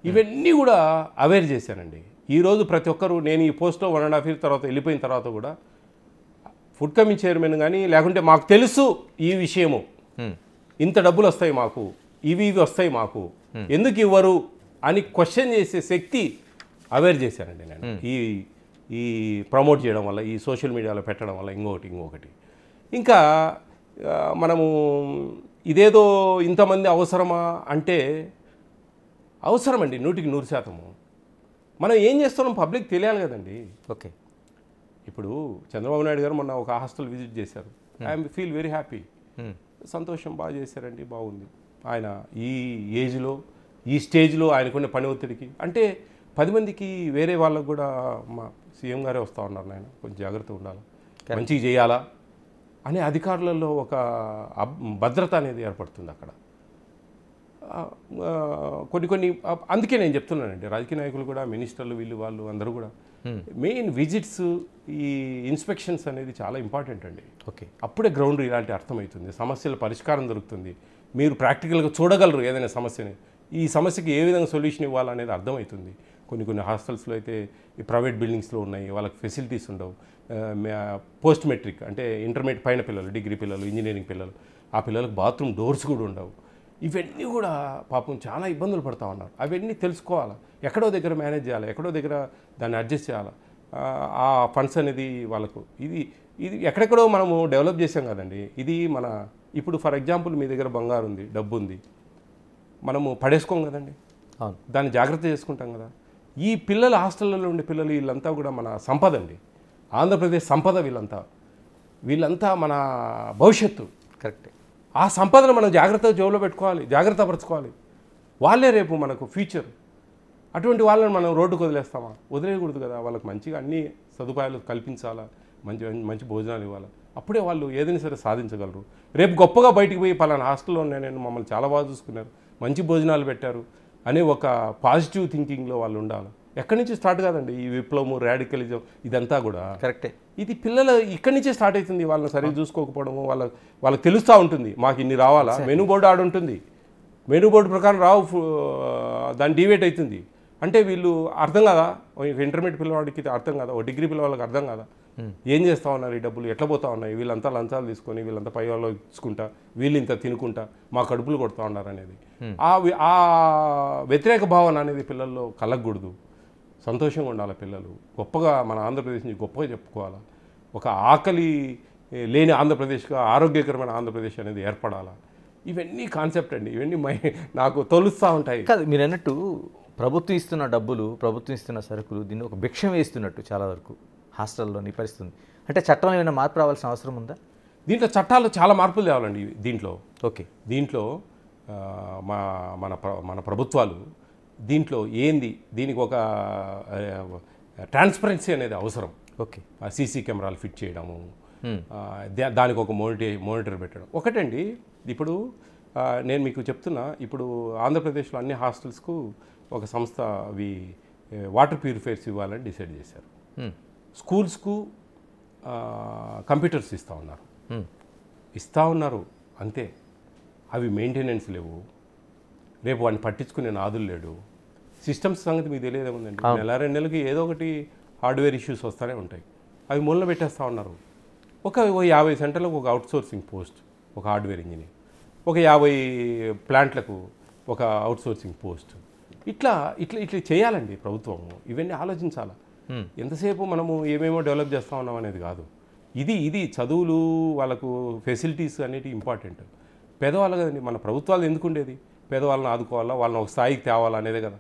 ఇవన్నీ కూడా అవేర్ చేశానండి. ఈరోజు ప్రతి ఒక్కరు, నేను ఈ పోస్ట్లో 1.5 years తర్వాత వెళ్ళిపోయిన తర్వాత కూడా ఫుడ్ కమిటీ చైర్మన్ కానీ లేకుంటే మాకు తెలుసు ఈ విషయము, ఇంత డబ్బులు వస్తాయి మాకు, ఇవి వస్తాయి మాకు, ఎందుకు ఇవ్వరు అని క్వశ్చన్ చేసే శక్తి అవేర్ చేశానండి నేను. ఈ ప్రమోట్ చేయడం వల్ల, ఈ సోషల్ మీడియాలో పెట్టడం వల్ల, ఇంకొకటి ఇంకా మనము ఇదేదో ఇంతమంది అవసరమా అంటే అవసరమండి, 100% మనం ఏం చేస్తున్నాం పబ్లిక్ తెలియాలి కదండి. ఓకే, ఇప్పుడు చంద్రబాబు నాయుడు గారు మొన్న ఒక హాస్టల్ విజిట్ చేశారు, ఐఎమ్ ఫీల్ వెరీ హ్యాపీ, సంతోషం, బాగా చేశారండి, బాగుంది. ఆయన ఈ ఏజ్లో ఈ స్టేజ్లో ఆయనకున్న పని ఒత్తిడికి, అంటే 10 మందికి వేరే వాళ్ళకు కూడా మా సీఎం గారే వస్తూ ఉన్నారు, నాయన కొంచెం జాగ్రత్తగా ఉండాలి, మంచిగా చేయాలా అనే అధికారులలో ఒక భద్రత అనేది ఏర్పడుతుంది అక్కడ. కొన్ని అందుకే నేను చెప్తున్నానండి, రాజకీయ నాయకులు కూడా, మినిస్టర్లు, వాళ్ళు అందరూ కూడా మెయిన్ విజిట్స్, ఈ ఇన్స్పెక్షన్స్ అనేది చాలా ఇంపార్టెంట్ అండి. ఓకే, అప్పుడే గ్రౌండ్ ఇలాంటి అర్థమవుతుంది, సమస్యల పరిష్కారం దొరుకుతుంది, మీరు ప్రాక్టికల్గా చూడగలరు ఏదైనా సమస్యని, ఈ సమస్యకి ఏ విధంగా సొల్యూషన్ ఇవ్వాలనేది అర్థమవుతుంది. కొన్ని హాస్టల్స్లో అయితే ఈ ప్రైవేట్ బిల్డింగ్స్లో ఉన్నాయి, వాళ్ళకి ఫెసిలిటీస్ ఉండవు. పోస్ట్ మెట్రిక్ అంటే ఇంటర్మీడియట్ పైన పిల్లలు, డిగ్రీ పిల్లలు, ఇంజనీరింగ్ పిల్లలు, ఆ పిల్లలకు బాత్రూమ్ డోర్స్ కూడా ఉండవు. ఇవన్నీ కూడా పాపం చాలా ఇబ్బందులు పడుతూ ఉన్నారు. అవన్నీ తెలుసుకోవాలి, ఎక్కడో దగ్గర మేనేజ్ చేయాలి, ఎక్కడో దగ్గర దాన్ని అడ్జస్ట్ చేయాలి. ఆ ఫండ్స్ అనేది వాళ్ళకు ఇది ఇది ఎక్కడెక్కడో మనము డెవలప్ చేసాం కదండి. ఇది మన ఇప్పుడు ఫర్ ఎగ్జాంపుల్ మీ దగ్గర బంగారు ఉంది, డబ్బు ఉంది, మనము పడేసుకోం కదండి, అవును, దాన్ని జాగ్రత్త చేసుకుంటాం కదా. ఈ పిల్లలు హాస్టల్లో ఉండే పిల్లలు వీళ్ళంతా కూడా మన సంపద అండి, ఆంధ్రప్రదేశ్ సంపద. వీళ్ళంతా మన భవిష్యత్తు. కరెక్టే. ఆ సంపదను మనం జాగ్రత్తగా జోబులో పెట్టుకోవాలి, జాగ్రత్త పరచుకోవాలి. వాళ్ళే రేపు మనకు ఫ్యూచర్. అటువంటి వాళ్ళని మనం రోడ్డుకు వదిలేస్తామా? వదిలేయకూడదు కదా. వాళ్ళకి మంచిగా అన్ని సదుపాయాలు కల్పించాలా, మంచి మంచి భోజనాలు ఇవ్వాలి. అప్పుడే వాళ్ళు ఏదైనా సరే సాధించగలరు. రేపు గొప్పగా బయటికి పోయి పలానా హాస్టల్లో నేను మమ్మల్ని చాలా బాగా చూసుకున్నారు, మంచి భోజనాలు పెట్టారు అనే ఒక పాజిటివ్ థింకింగ్లో వాళ్ళు ఉండాలి. ఎక్కడి నుంచి స్టార్ట్ కాదండి ఈ విప్లవము, రాడికలిజం, ఇదంతా కూడా కరెక్టే. ఇది పిల్లలు ఇక్కడి నుంచే స్టార్ట్ అవుతుంది. వాళ్ళని సరిగ్గా చూసుకోకపోవడము, వాళ్ళకి తెలుస్తూ ఉంటుంది మాకు ఇన్ని రావాలా. మెనూ బోర్డు ఆడ ఉంటుంది, మెనూ బోర్డు ప్రకారం రావు, దాన్ని డివేట్ అవుతుంది. అంటే వీళ్ళు అర్థం కదా, ఇంటర్మీడియట్ పిల్లవాడికి అర్థం కదా, ఓ డిగ్రీ పిల్లవాళ్ళకి అర్థం కదా. ఏం చేస్తూ ఉన్నారు, ఈ డబ్బులు ఎట్లా పోతా ఉన్నాయి, వీళ్ళంతా లంచాలు తీసుకొని వీళ్ళంతా పై వాళ్ళు ఇచ్చుకుంటా, వీళ్ళు ఇంత తినుకుంటా మా కడుపులు కొడుతూ ఉన్నారు అనేది ఆ వ్యతిరేక భావన అనేది పిల్లల్లో కలగకూడదు. సంతోషంగా ఉండాలి పిల్లలు. గొప్పగా మన ఆంధ్రప్రదేశ్ నుంచి గొప్పగా చెప్పుకోవాలా. ఒక ఆకలి లేని ఆంధ్రప్రదేశ్గా ఆరోగ్యకరమైన ఆంధ్రప్రదేశ్ అనేది ఏర్పడాలా. ఇవన్నీ కాన్సెప్ట్ అండి, ఇవన్నీ నాకు తొలుస్తూ ఉంటాయి. కాదు, మీరు అన్నట్టు ప్రభుత్వం ఇస్తున్న డబ్బులు, ప్రభుత్వం ఇస్తున్న సరుకులు దీన్ని ఒక భిక్షం వేస్తున్నట్టు చాలా వరకు హాస్టల్లో పరిస్థితుంది. అంటే చట్టంలో ఏమైనా మార్పు రావాల్సిన అవసరం ఉందా? దీంట్లో చట్టాలు చాలా మార్పులు తేవాలండి. దీంట్లో మన ప్రభుత్వాలు దీంట్లో దీనికి ఒక ట్రాన్స్పరెన్సీ అనేది అవసరం. ఓకే, సీసీ కెమెరాలు ఫిట్ చేయడము, దానికి ఒక మానిటర్ పెట్టడం ఒకటండి. ఇప్పుడు నేను మీకు చెప్తున్నా, ఇప్పుడు ఆంధ్రప్రదేశ్లో అన్ని హాస్టల్స్కు ఒక సంస్థ అవి వాటర్ ప్యూరిఫైర్స్ ఇవ్వాలని డిసైడ్ చేశారు. స్కూల్స్కు కంప్యూటర్స్ ఇస్తూ ఉన్నారు అంతే. అవి మెయింటెనెన్స్ లేవు, రేపు వాడిని పట్టించుకునే నాదులు లేడు. సిస్టమ్స్ సంగతి మీకు తెలియదేముందండి, నెల 2 నెలలకి ఏదో ఒకటి హార్డ్వేర్ ఇష్యూస్ వస్తూనే ఉంటాయి. అవి మూలన పెట్టేస్తూ ఉన్నారు. ఒక 50 సెంటర్లకు ఒక అవుట్సోర్సింగ్ పోస్ట్, ఒక హార్డ్వేర్ ఇంజనీర్, ఒక 50 ప్లాంట్లకు ఒక అవుట్సోర్సింగ్ పోస్ట్. ఇట్లా చేయాలండి ప్రభుత్వం. ఇవన్నీ ఆలోచించాలా. ఎంతసేపు మనము ఏమేమో డెవలప్ చేస్తూ ఉన్నాం అనేది కాదు. ఇది చదువులు, వాళ్ళకు ఫెసిలిటీస్ అనేవి ఇంపార్టెంట్. పేదవాళ్ళు కదండి మన ప్రభుత్వాలు ఎందుకు ఉండేది, పేదవాళ్ళని ఆదుకోవాలా, వాళ్ళని ఒక స్థాయికి తేవాలా అనేదే కదా.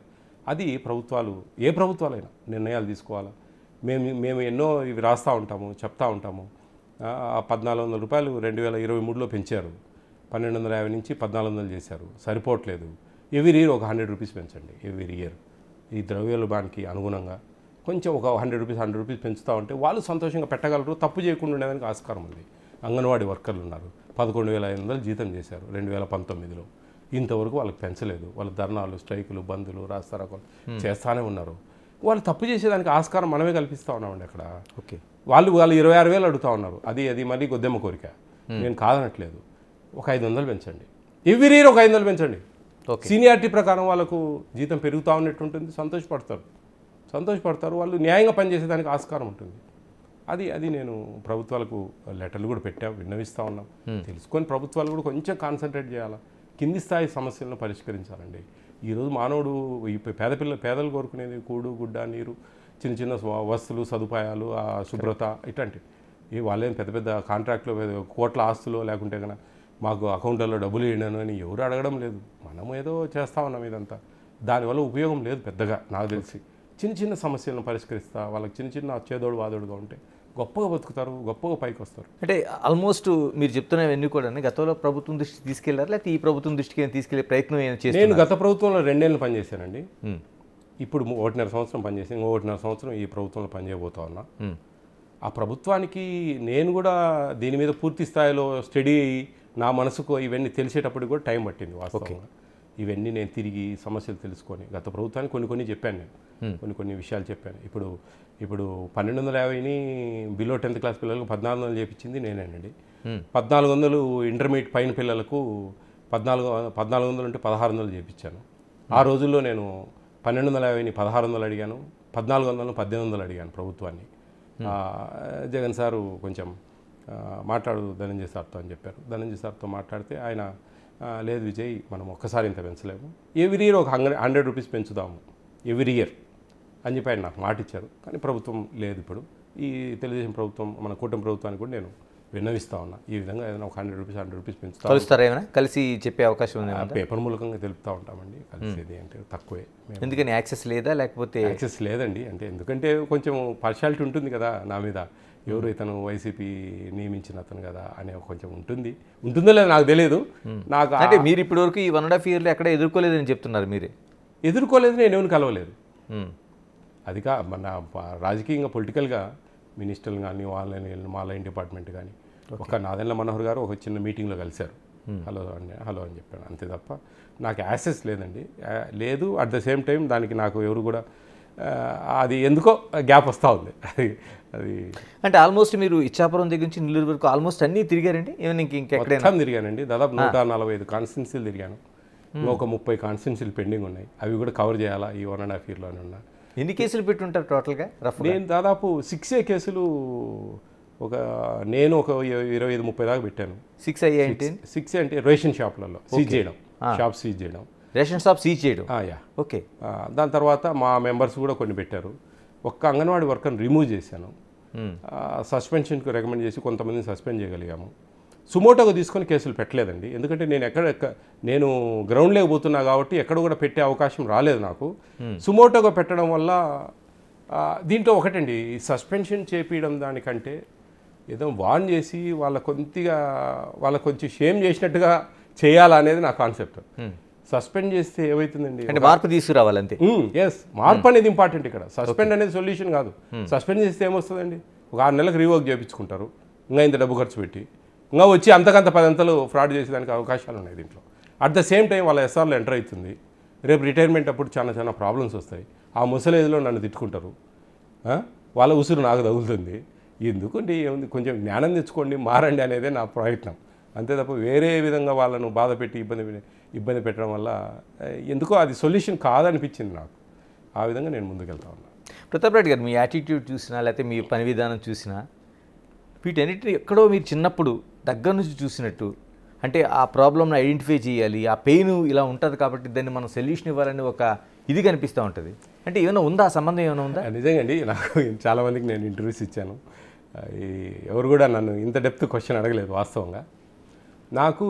అది ప్రభుత్వాలు, ఏ ప్రభుత్వాలైనా నిర్ణయాలు తీసుకోవాలా. మేము ఎన్నో ఇవి రాస్తూ ఉంటాము, చెప్తా ఉంటాము. 1,400 రూపాయలు 2023లో పెంచారు, 1,250 నుంచి 1,400 చేశారు, సరిపోవట్లేదు. ఎవ్రీ ఇయర్ ఒక 100 రూపీస్ పెంచండి. ఎవ్రీ ఇయర్ ఈ ద్రవ్యోల్బణానికి అనుగుణంగా కొంచెం ఒక 100 రూపీస్ పెంచుతూ ఉంటే వాళ్ళు సంతోషంగా పెట్టగలరు. తప్పు చేయకుండా ఉండేదానికి ఆస్కారం ఉంది. అంగన్వాడీ వర్కర్లు ఉన్నారు, 11,500 జీతం చేశారు 2019లో. ఇంతవరకు వాళ్ళకి పెంచలేదు. వాళ్ళ ధర్నాలు, స్ట్రైకులు, బందులు, రాస్తారోకోలు చేస్తూనే ఉన్నారు. వాళ్ళు తప్పు చేసేదానికి ఆస్కారం మనమే కల్పిస్తూ ఉన్నామండి అక్కడ. ఓకే, వాళ్ళు 26,000 అడుగుతూ ఉన్నారు. అది మళ్ళీ గొద్దెమ్మ కోరిక, నేను కాదనట్లేదు. ఒక 500 పెంచండి, ఎవ్రీ ఇయర్ ఒక 500 పెంచండి. సీనియారిటీ ప్రకారం వాళ్ళకు జీతం పెరుగుతూ ఉన్నట్టు ఉంటుంది, సంతోషపడతారు. వాళ్ళు న్యాయంగా పనిచేసేదానికి ఆస్కారం ఉంటుంది. అది నేను ప్రభుత్వాలకు లెటర్లు కూడా విన్నవిస్తూ ఉన్నాం. తెలుసుకొని ప్రభుత్వాలు కూడా కొంచెం కాన్సన్ట్రేట్ చేయాలి, కింది స్థాయి సమస్యలను పరిష్కరించాలండి. ఈరోజు మానవుడు ఈ పేదలు కోరుకునేది కూడు, గుడ్డ, నీరు, చిన్న వస్తువులు, సదుపాయాలు, శుభ్రత, ఇట్లాంటివి. వాళ్ళేం పెద్ద కాంట్రాక్ట్లో కోట్ల ఆస్తులు లేకుంటే కనుక మాకు అకౌంట్లలో డబ్బులు వేయను అని ఎవరు అడగడం లేదు. మనం ఏదో చేస్తూ ఉన్నాం. ఇదంతా దానివల్ల ఉపయోగం లేదు పెద్దగా నాకు తెలిసి. చిన్న సమస్యలను పరిష్కరిస్తా వాళ్ళకి చిన్న చేదోడు వాదోడుగా ఉంటే గొప్పగా బతుకుతారు, గొప్పగా పైకి వస్తారు. అంటే ఆల్మోస్ట్ మీరు చెప్తున్నవన్నీ కూడా గతంలో ప్రభుత్వం దృష్టికి తీసుకెళ్లారు, లేకపోతే ఈ ప్రభుత్వం దృష్టికి తీసుకెళ్లే ప్రయత్నం చేస్తాను? నేను గత ప్రభుత్వంలో 2 ఏళ్ళు పనిచేశానండి. ఇప్పుడు 1.5 సంవత్సరం పనిచేసి 1.5 సంవత్సరం ఈ ప్రభుత్వంలో పనిచేయబోతా ఉన్నా. ఆ ప్రభుత్వానికి నేను కూడా దీని మీద పూర్తి స్థాయిలో స్టడీ నా మనసుకు ఇవన్నీ తెలిసేటప్పుడు కూడా టైం పట్టింది వాస్తవంగా. ఇవన్నీ నేను తిరిగి సమస్యలు తెలుసుకొని గత ప్రభుత్వానికి కొన్ని చెప్పాను, నేను కొన్ని విషయాలు చెప్పాను. ఇప్పుడు 1,250ని బిలో 10th క్లాస్ పిల్లలకు 1,400 చేయించింది నేనేనండి. 1,400 ఇంటర్మీడియట్ పైన పిల్లలకు 1,400 అంటే 1,600 చేయించాను. ఆ రోజుల్లో నేను 1,250ని 1,600 అడిగాను, 1,400ను 1,800 అడిగాను ప్రభుత్వాన్ని. జగన్ సారు కొంచెం మాట్లాడు ధనంజయ సార్తో అని చెప్పారు. ధనంజయ సార్తో మాట్లాడితే ఆయన లేదు విజయ్, మనం ఒక్కసారి ఇంత పెంచలేము, ఎవ్రీ ఇయర్ ఒక 100 రూపీస్ పెంచుదాము, ఎవ్రీ ఇయర్ అని చెప్పి ఆయన నాకు మాట ఇచ్చారు. కానీ ప్రభుత్వం లేదు ఇప్పుడు. ఈ తెలుగుదేశం ప్రభుత్వం, మన కూటమి ప్రభుత్వానికి కూడా నేను విన్నవిస్తూ ఉన్నా, ఈ విధంగా ఏదైనా ఒక 100 రూపీస్ పెంచుతా. కలుస్తారా ఏమైనా? కలిసి చెప్పే అవకాశం ఉంది? పేపర్ మూలకంగా తెలుపుతూ ఉంటామండి. కలిసేది అంటే తక్కువే. ఎందుకని యాక్సెస్ లేదా లేకపోతే? యాక్సెస్ లేదండి. అంటే ఎందుకంటే కొంచెం పార్షాలిటీ ఉంటుంది కదా నా మీద, ఎవరు ఇతను వైసీపీ నియమించిన అతను కదా అనే కొంచెం ఉంటుందో లేదో నాకు తెలియదు. నాకు అంటే మీరు ఇప్పటివరకు ఈ 1.5 yearలో ఎక్కడ ఎదుర్కోలేదని చెప్తున్నారు మీరే. ఎదుర్కోలేదు, నేను ఎవరిని కలవలేదు. అది మన రాజకీయంగా పొలిటికల్గా మినిస్టర్లు కానీ వాళ్ళని మా లైన్ డిపార్ట్మెంట్ కానీ ఒక నాదెండ్ల మనోహర్ గారు ఒక చిన్న మీటింగ్లో కలిశారు. హలో అని చెప్పాను, అంతే తప్ప నాకు యాక్సెస్ లేదండి. లేదు. అట్ ద సేమ్ టైం దానికి నాకు ఎవరు కూడా అది ఎందుకో గ్యాప్ వస్తూ ఉంది. అది అంటే ఆల్మోస్ట్ మీరు ఇచ్చాపురం దగ్గర నుంచి నెల్లూరు వరకు ఆల్మోస్ట్ అన్నీ తిరిగారండి? ఏమైనా ఇంకెక్కడైనా తిరిగానండి. దాదాపు 145 కాన్స్టిట్యున్సీలు తిరిగాను. ఒక 30 కాన్స్టిట్యున్సీలు పెండింగ్ ఉన్నాయి. అవి కూడా కవర్ చేయాలా ఈ 1.5 yearలోనే ఉన్నా. ఎన్ని కేసులు పెట్టుంటారు టోటల్గా? నేను దాదాపు 6 కేసులు నేను ఒక 25-30 దాకా పెట్టాను. 6 అయ్యాయంటే 6 అంటే రేషన్ షాప్లలో సీజ్ చేయడం, షాప్ సీజ్ చేయడం, రేషన్ షాప్ సీజ్ చేయడం. యా. ఓకే. దాని తర్వాత మా మెంబర్స్ కూడా కొన్ని పెట్టారు. ఒక్క అంగన్వాడీ వర్కర్ని రిమూవ్ చేశాను. సస్పెన్షన్కి రికమెండ్ చేసి కొంతమందిని సస్పెండ్ చేయగలిగాము. సుమోటోగా తీసుకొని కేసులు పెట్టలేదండి. ఎందుకంటే నేను గ్రౌండ్ లేకపోతున్నా కాబట్టి ఎక్కడ కూడా పెట్టే అవకాశం రాలేదు నాకు. సుమోటోగా పెట్టడం వల్ల దీంట్లో ఒకటండి, సస్పెన్షన్ చేపించడం దానికంటే ఏదో వార్న్ చేసి వాళ్ళ కొంచెం షేమ్ చేసినట్టుగా చేయాలనేది నా కాన్సెప్ట్. సస్పెండ్ చేస్తే ఏమవుతుందండి, అంటే మార్పు తీసుకురావాలంతే. ఎస్, మార్పు అనేది ఇంపార్టెంట్ ఇక్కడ. సస్పెండ్ అనేది సొల్యూషన్ కాదు. సస్పెండ్ చేస్తే ఏమొస్తుందండి, ఒక 6 నెలలకు రీవర్క్ చేయించుకుంటారు, ఇంకా ఇంత డబ్బు ఖర్చు పెట్టి, ఇంకా వచ్చి అంతకంత 10 అంతలు ఫ్రాడ్ చేసేదానికి అవకాశాలు ఉన్నాయి దీంట్లో. అట్ ద సేమ్ టైం వాళ్ళ ఎస్ఆర్లో ఎంటర్ అవుతుంది. రేపు రిటైర్మెంట్ అప్పుడు చాలా ప్రాబ్లమ్స్ వస్తాయి. ఆ ముసలేజ్లో నన్ను తిట్టుకుంటారు, వాళ్ళ ఉసురు నాకు తగులుతుంది. ఎందుకంటే ఏముంది, కొంచెం జ్ఞానం తెచ్చుకోండి, మారండి అనేదే నా ప్రయత్నం. అంతే తప్ప వేరే విధంగా వాళ్ళను బాధ పెట్టి ఇబ్బంది పెట్టడం వల్ల ఎందుకో అది సొల్యూషన్ కాదనిపించింది నాకు. ఆ విధంగా నేను ముందుకెళ్తా ఉన్నాను. ప్రతాప్ రెడ్డి గారు, మీ యాటిట్యూడ్ చూసినా లేకపోతే మీ పని విధానం చూసినా వీటన్నిటిని ఎక్కడో మీరు చిన్నప్పుడు దగ్గర నుంచి చూసినట్టు, అంటే ఆ ప్రాబ్లమ్ని ఐడెంటిఫై చేయాలి, ఆ పెయిన్ ఇలా ఉంటుంది కాబట్టి దాన్ని మనం సొల్యూషన్ ఇవ్వాలని ఒక ఇది కనిపిస్తూ ఉంటుంది. అంటే ఏమైనా ఉందా, సంబంధం ఏమైనా ఉందా? నిజంగా అండి, నాకు చాలామందికి నేను ఇంటర్వ్యూస్ ఇచ్చాను. ఎవరు కూడా నన్ను ఇంత డెప్త్ క్వశ్చన్ అడగలేదు. వాస్తవంగా నాకు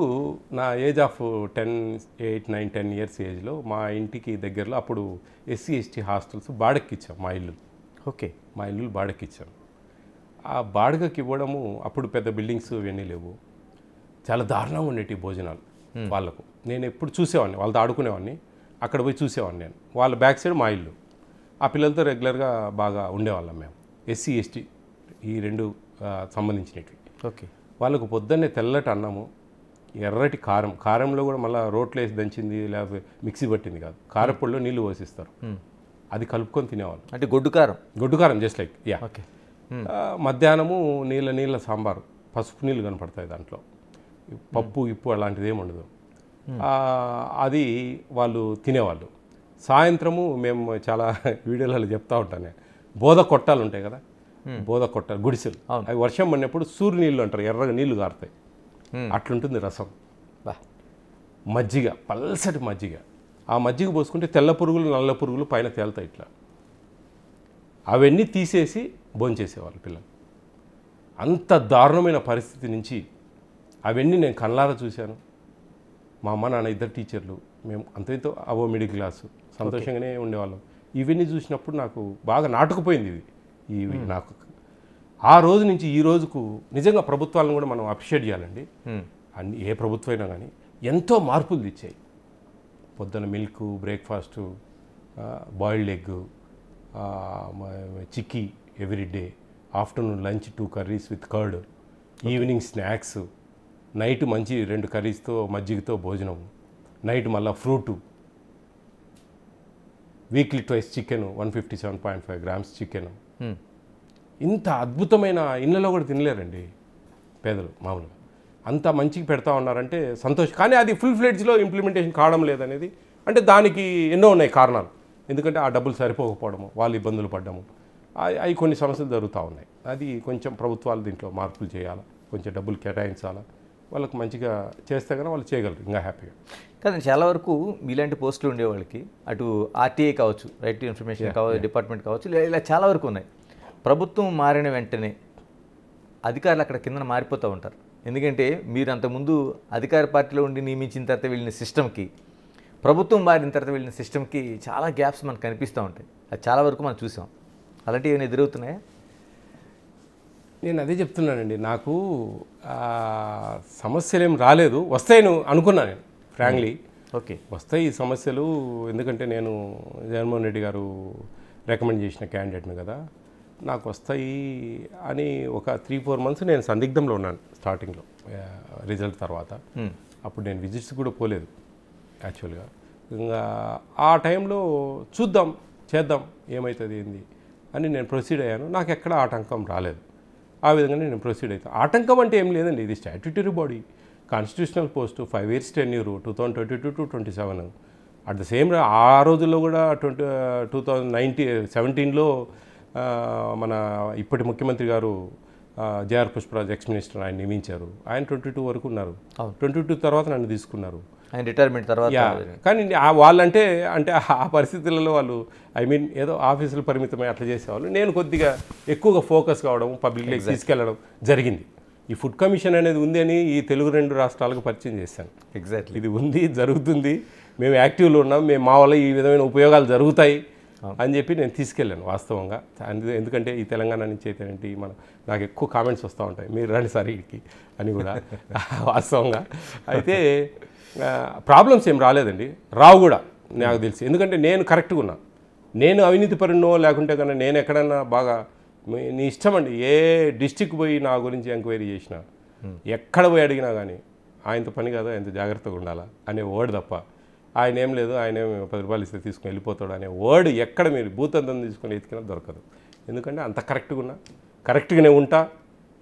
నా ఏజ్ ఆఫ్ 8, 9, 10 years ఏజ్లో మా ఇంటికి దగ్గరలో అప్పుడు SC ST హాస్టల్స్ బాడెక్కిచ్చాం. మా ఇల్లు బాడెక్కిచ్చాం. ఆ బాడుగకి ఇవ్వడము, అప్పుడు పెద్ద బిల్డింగ్స్ ఇవన్నీ లేవు, చాలా దారుణంగా ఉండేవి భోజనాలు వాళ్ళకు. నేను ఎప్పుడు చూసేవాడిని, వాళ్ళతో ఆడుకునేవాడిని, అక్కడ పోయి చూసేవాడిని నేను. వాళ్ళ బ్యాక్ సైడ్ మా ఇల్లు. ఆ పిల్లలతో రెగ్యులర్గా బాగా ఉండేవాళ్ళం మేము. SC ST ఈ 2 సంబంధించినవి. ఓకే. వాళ్ళకు పొద్దున్నే తెల్లటి అన్నము, ఎర్రటి కారంలో కూడా మళ్ళీ రోట్లో వేసి దంచింది, లేకపోతే మిక్సీ పట్టింది కాదు, కారపొడిలో నీళ్లు పోసిస్తారు, అది కలుపుకొని తినేవాళ్ళు. అంటే గొడ్డు కారం జస్ట్ లైక్. యా. ఓకే. మధ్యాహ్నము నీళ్ళ సాంబారు, పసుపు నీళ్ళు కనపడతాయి దాంట్లో, పప్పు ఇప్పు అలాంటిది ఏమి ఉండదు. అది వాళ్ళు తినేవాళ్ళు. సాయంత్రము మేము చాలా వీడియోలలో చెప్తా ఉంటాను, బోధ కొట్టాలు ఉంటాయి కదా, బోధ కొట్టాలు, గుడిసెలు, అవి వర్షం పడినప్పుడు సూర్య నీళ్ళు అంటారు, ఎర్రగా నీళ్లు కారుతాయి, అట్లుంటుంది రసం. మజ్జిగ, పల్సటి మజ్జిగ. ఆ మజ్జిగ పోసుకుంటే తెల్ల పురుగులు నల్ల పురుగులు పైన తేలుతాయి ఇట్లా. అవన్నీ తీసేసి భోంచేసేవాళ్ళు పిల్లలు. అంత దారుణమైన పరిస్థితి నుంచి అవన్నీ నేను కళ్ళారా చూశాను. మా అమ్మ నాన్న 2 టీచర్లు, మేము అంతతో మిడిల్ క్లాసు, సంతోషంగానే ఉండేవాళ్ళం. ఇవన్నీ చూసినప్పుడు నాకు బాగా నాటుకుపోయింది ఇవి నాకు. ఆ రోజు నుంచి ఈ రోజుకు నిజంగా ప్రభుత్వాలను కూడా మనం అప్రిషియేట్ చేయాలండి. అన్ని ఏ ప్రభుత్వం అయినా కానీ ఎంతో మార్పులు తెచ్చాయి. పొద్దున milk, breakfast, boiled egg, chikki everyday, afternoon lunch 2 curries with curd, evening snacks, night మంచి 2 curriesతో మజ్జిగతో భోజనం, నైట్ మళ్ళీ fruit, weekly twice chicken, 157.5 grams chicken. ఇంత అద్భుతమైన ఇళ్ళలో కూడా తినలేరండి పేదలు మామూలుగా. అంత మంచిగా పెడతా ఉన్నారంటే సంతోషం. కానీ అది ఫుల్ ఫ్లెడ్జ్లో ఇంప్లిమెంటేషన్ కావడం లేదనేది, అంటే దానికి ఎన్నో ఉన్నాయి కారణాలు. ఎందుకంటే ఆ డబ్బులు సరిపోకపోవడము, వాళ్ళు ఇబ్బందులు పడ్డము, అవి కొన్ని సమస్యలు జరుగుతూ ఉన్నాయి. అది కొంచెం ప్రభుత్వాలు దీంట్లో మార్పులు చేయాలి, కొంచెం డబ్బులు కేటాయించాలా, వాళ్ళకి మంచిగా చేస్తే కనుక వాళ్ళు చేయగలరు ఇంకా హ్యాపీగా. కానీ చాలా వరకు మీలాంటి పోస్టులు ఉండేవాళ్ళకి అటు ఆర్టీఐ కావచ్చు, రైట్ టు ఇన్ఫర్మేషన్ కావచ్చు, డిపార్ట్మెంట్ కావచ్చు, ఇలా చాలా వరకు ఉన్నాయి. ప్రభుత్వం మారిన వెంటనే అధికారులు అక్కడ కింద మారిపోతూ ఉంటారు. ఎందుకంటే మీరు అంతకుముందు అధికార పార్టీలో ఉండి నియమించిన తర్వాత వెళ్ళిన సిస్టమ్కి, ప్రభుత్వం మారిన తర్వాత వెళ్ళిన సిస్టమ్కి చాలా గ్యాప్స్ మనకు కనిపిస్తూ ఉంటాయి. అది చాలా వరకు మనం చూసాం. అలాంటివి ఏమైనా ఎదురవుతున్నాయా? నేను అదే చెప్తున్నానండి. నాకు సమస్యలు ఏం రాలేదు, వస్తాయని అనుకున్నాను నేను ఫ్రాంక్లీ. ఓకే, వస్తాయి ఈ సమస్యలు. ఎందుకంటే నేను జగన్మోహన్ రెడ్డి గారు రికమెండ్ చేసిన క్యాండిడేట్ను కదా, నాకు వస్తాయి అని ఒక 3-4 మంత్స్ నేను సందిగ్ధంలో ఉన్నాను స్టార్టింగ్లో రిజల్ట్ తర్వాత. అప్పుడు నేను విజిట్స్ కూడా పోలేదు యాక్చువల్గా. ఇంకా ఆ టైంలో చూద్దాం, చేద్దాం, ఏమవుతుంది ఏంది అని నేను ప్రొసీడ్ అయ్యాను. నాకు ఎక్కడ ఆటంకం రాలేదు. ఆ విధంగా నేను ప్రొసీడ్ అవుతాను. ఆటంకం అంటే ఏం లేదండి, ఇది statutory body, constitutional post, 5 years tenure, 2022 to 27. At the same ఆ రోజుల్లో కూడా 2017లో మన ఇప్పటి ముఖ్యమంత్రి గారు జేఆర్ పుష్పరాజ్ ఎక్స్ మినిస్టర్ ఆయన నియమించారు. ఆయన 22 వరకు ఉన్నారు. 22 తర్వాత నన్ను తీసుకున్నారు ఆయన రిటైర్మెంట్ తర్వాత. కానీ వాళ్ళంటే ఆ పరిస్థితులలో వాళ్ళు ఏదో ఆఫీసులు పరిమితమై అట్లా చేసేవాళ్ళు. నేను కొద్దిగా ఎక్కువగా ఫోకస్ కావడం, పబ్లిక్లోకి తీసుకెళ్ళడం జరిగింది. ఈ ఫుడ్ కమిషన్ అనేది ఉంది అని ఈ తెలుగు 2 రాష్ట్రాలకు పరిచయం చేశాను. ఎగ్జాక్ట్లీ, ఇది ఉంది, జరుగుతుంది, మేము యాక్టివ్లో ఉన్నాం, మేము మా వల్ల ఈ విధమైన ఉపయోగాలు జరుగుతాయి అని చెప్పి నేను తీసుకెళ్ళాను వాస్తవంగా. ఎందుకంటే ఈ తెలంగాణ నుంచి అయితే ఏంటి నాకు ఎక్కువ కామెంట్స్ వస్తూ ఉంటాయి, మీరు రండి సార్ వీడికి అని కూడా వాస్తవంగా. అయితే ప్రాబ్లమ్స్ ఏం రాలేదండి, రావు కూడా నాకు తెలిసి. ఎందుకంటే నేను కరెక్ట్గా ఉన్నా, నేను అవినీతి పరునో లేకుంటే కన్నా నేను ఎక్కడన్నా బాగా నీ ఇష్టం అండి. ఏ డిస్టిక్ పోయి నా గురించి ఎంక్వైరీ చేసినా, ఎక్కడ పోయి అడిగినా కానీ ఆయనతో పని కాదు, ఆయనతో జాగ్రత్తగా ఉండాలా అనే వర్డ్ తప్ప, ఆయన ఏం లేదు, ఆయన ఏం 10 రూపాయలు ఇస్తే తీసుకుని వెళ్ళిపోతాడు అనే వర్డ్ ఎక్కడ మీరు భూతంతం తీసుకుని ఎత్తుకినా దొరకదు. ఎందుకంటే అంత కరెక్ట్గా ఉన్నా, కరెక్ట్గానే ఉంటా.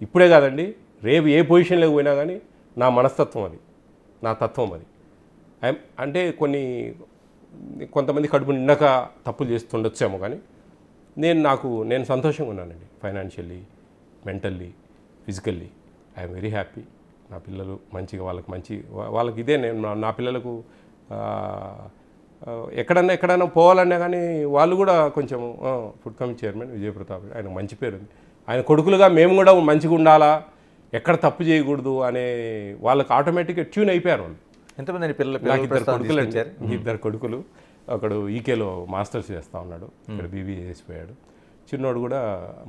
ఇప్పుడే కాదండి, రేపు ఏ పొజిషన్లోకి పోయినా కానీ నా మనస్తత్వం అది, నా తత్వం అది. అంటే కొంతమంది కడుపు నిండక తప్పులు చేస్తుండొచ్చేమో, కానీ నేను సంతోషంగా ఉన్నానండి. Financially, mentally, physically I'm very happy. నా పిల్లలు మంచిగా, వాళ్ళకి ఇదే నేను నా పిల్లలకు ఎక్కడన్నా పోవాలన్నా కానీ వాళ్ళు కూడా కొంచెం ఫుడ్ కమిషన్ చైర్మన్ విజయప్రతాప్ ఆయన మంచి పేరు ఉంది, ఆయన కొడుకులుగా మేము కూడా మంచిగా ఉండాలా, ఎక్కడ తప్పు చేయకూడదు అనే వాళ్ళకి ఆటోమేటిక్గా ట్యూన్ అయిపోయారు వాళ్ళు. ఎంతమంది పిల్లలు? నాకు 2 కొడుకులు అండి, 2 కొడుకులు. ఒకడు ఈకేలో మాస్టర్స్ చేస్తూ ఉన్నాడు, ఇక్కడ బీబీఏ చేసిపోయాడు. చిన్నోడు కూడా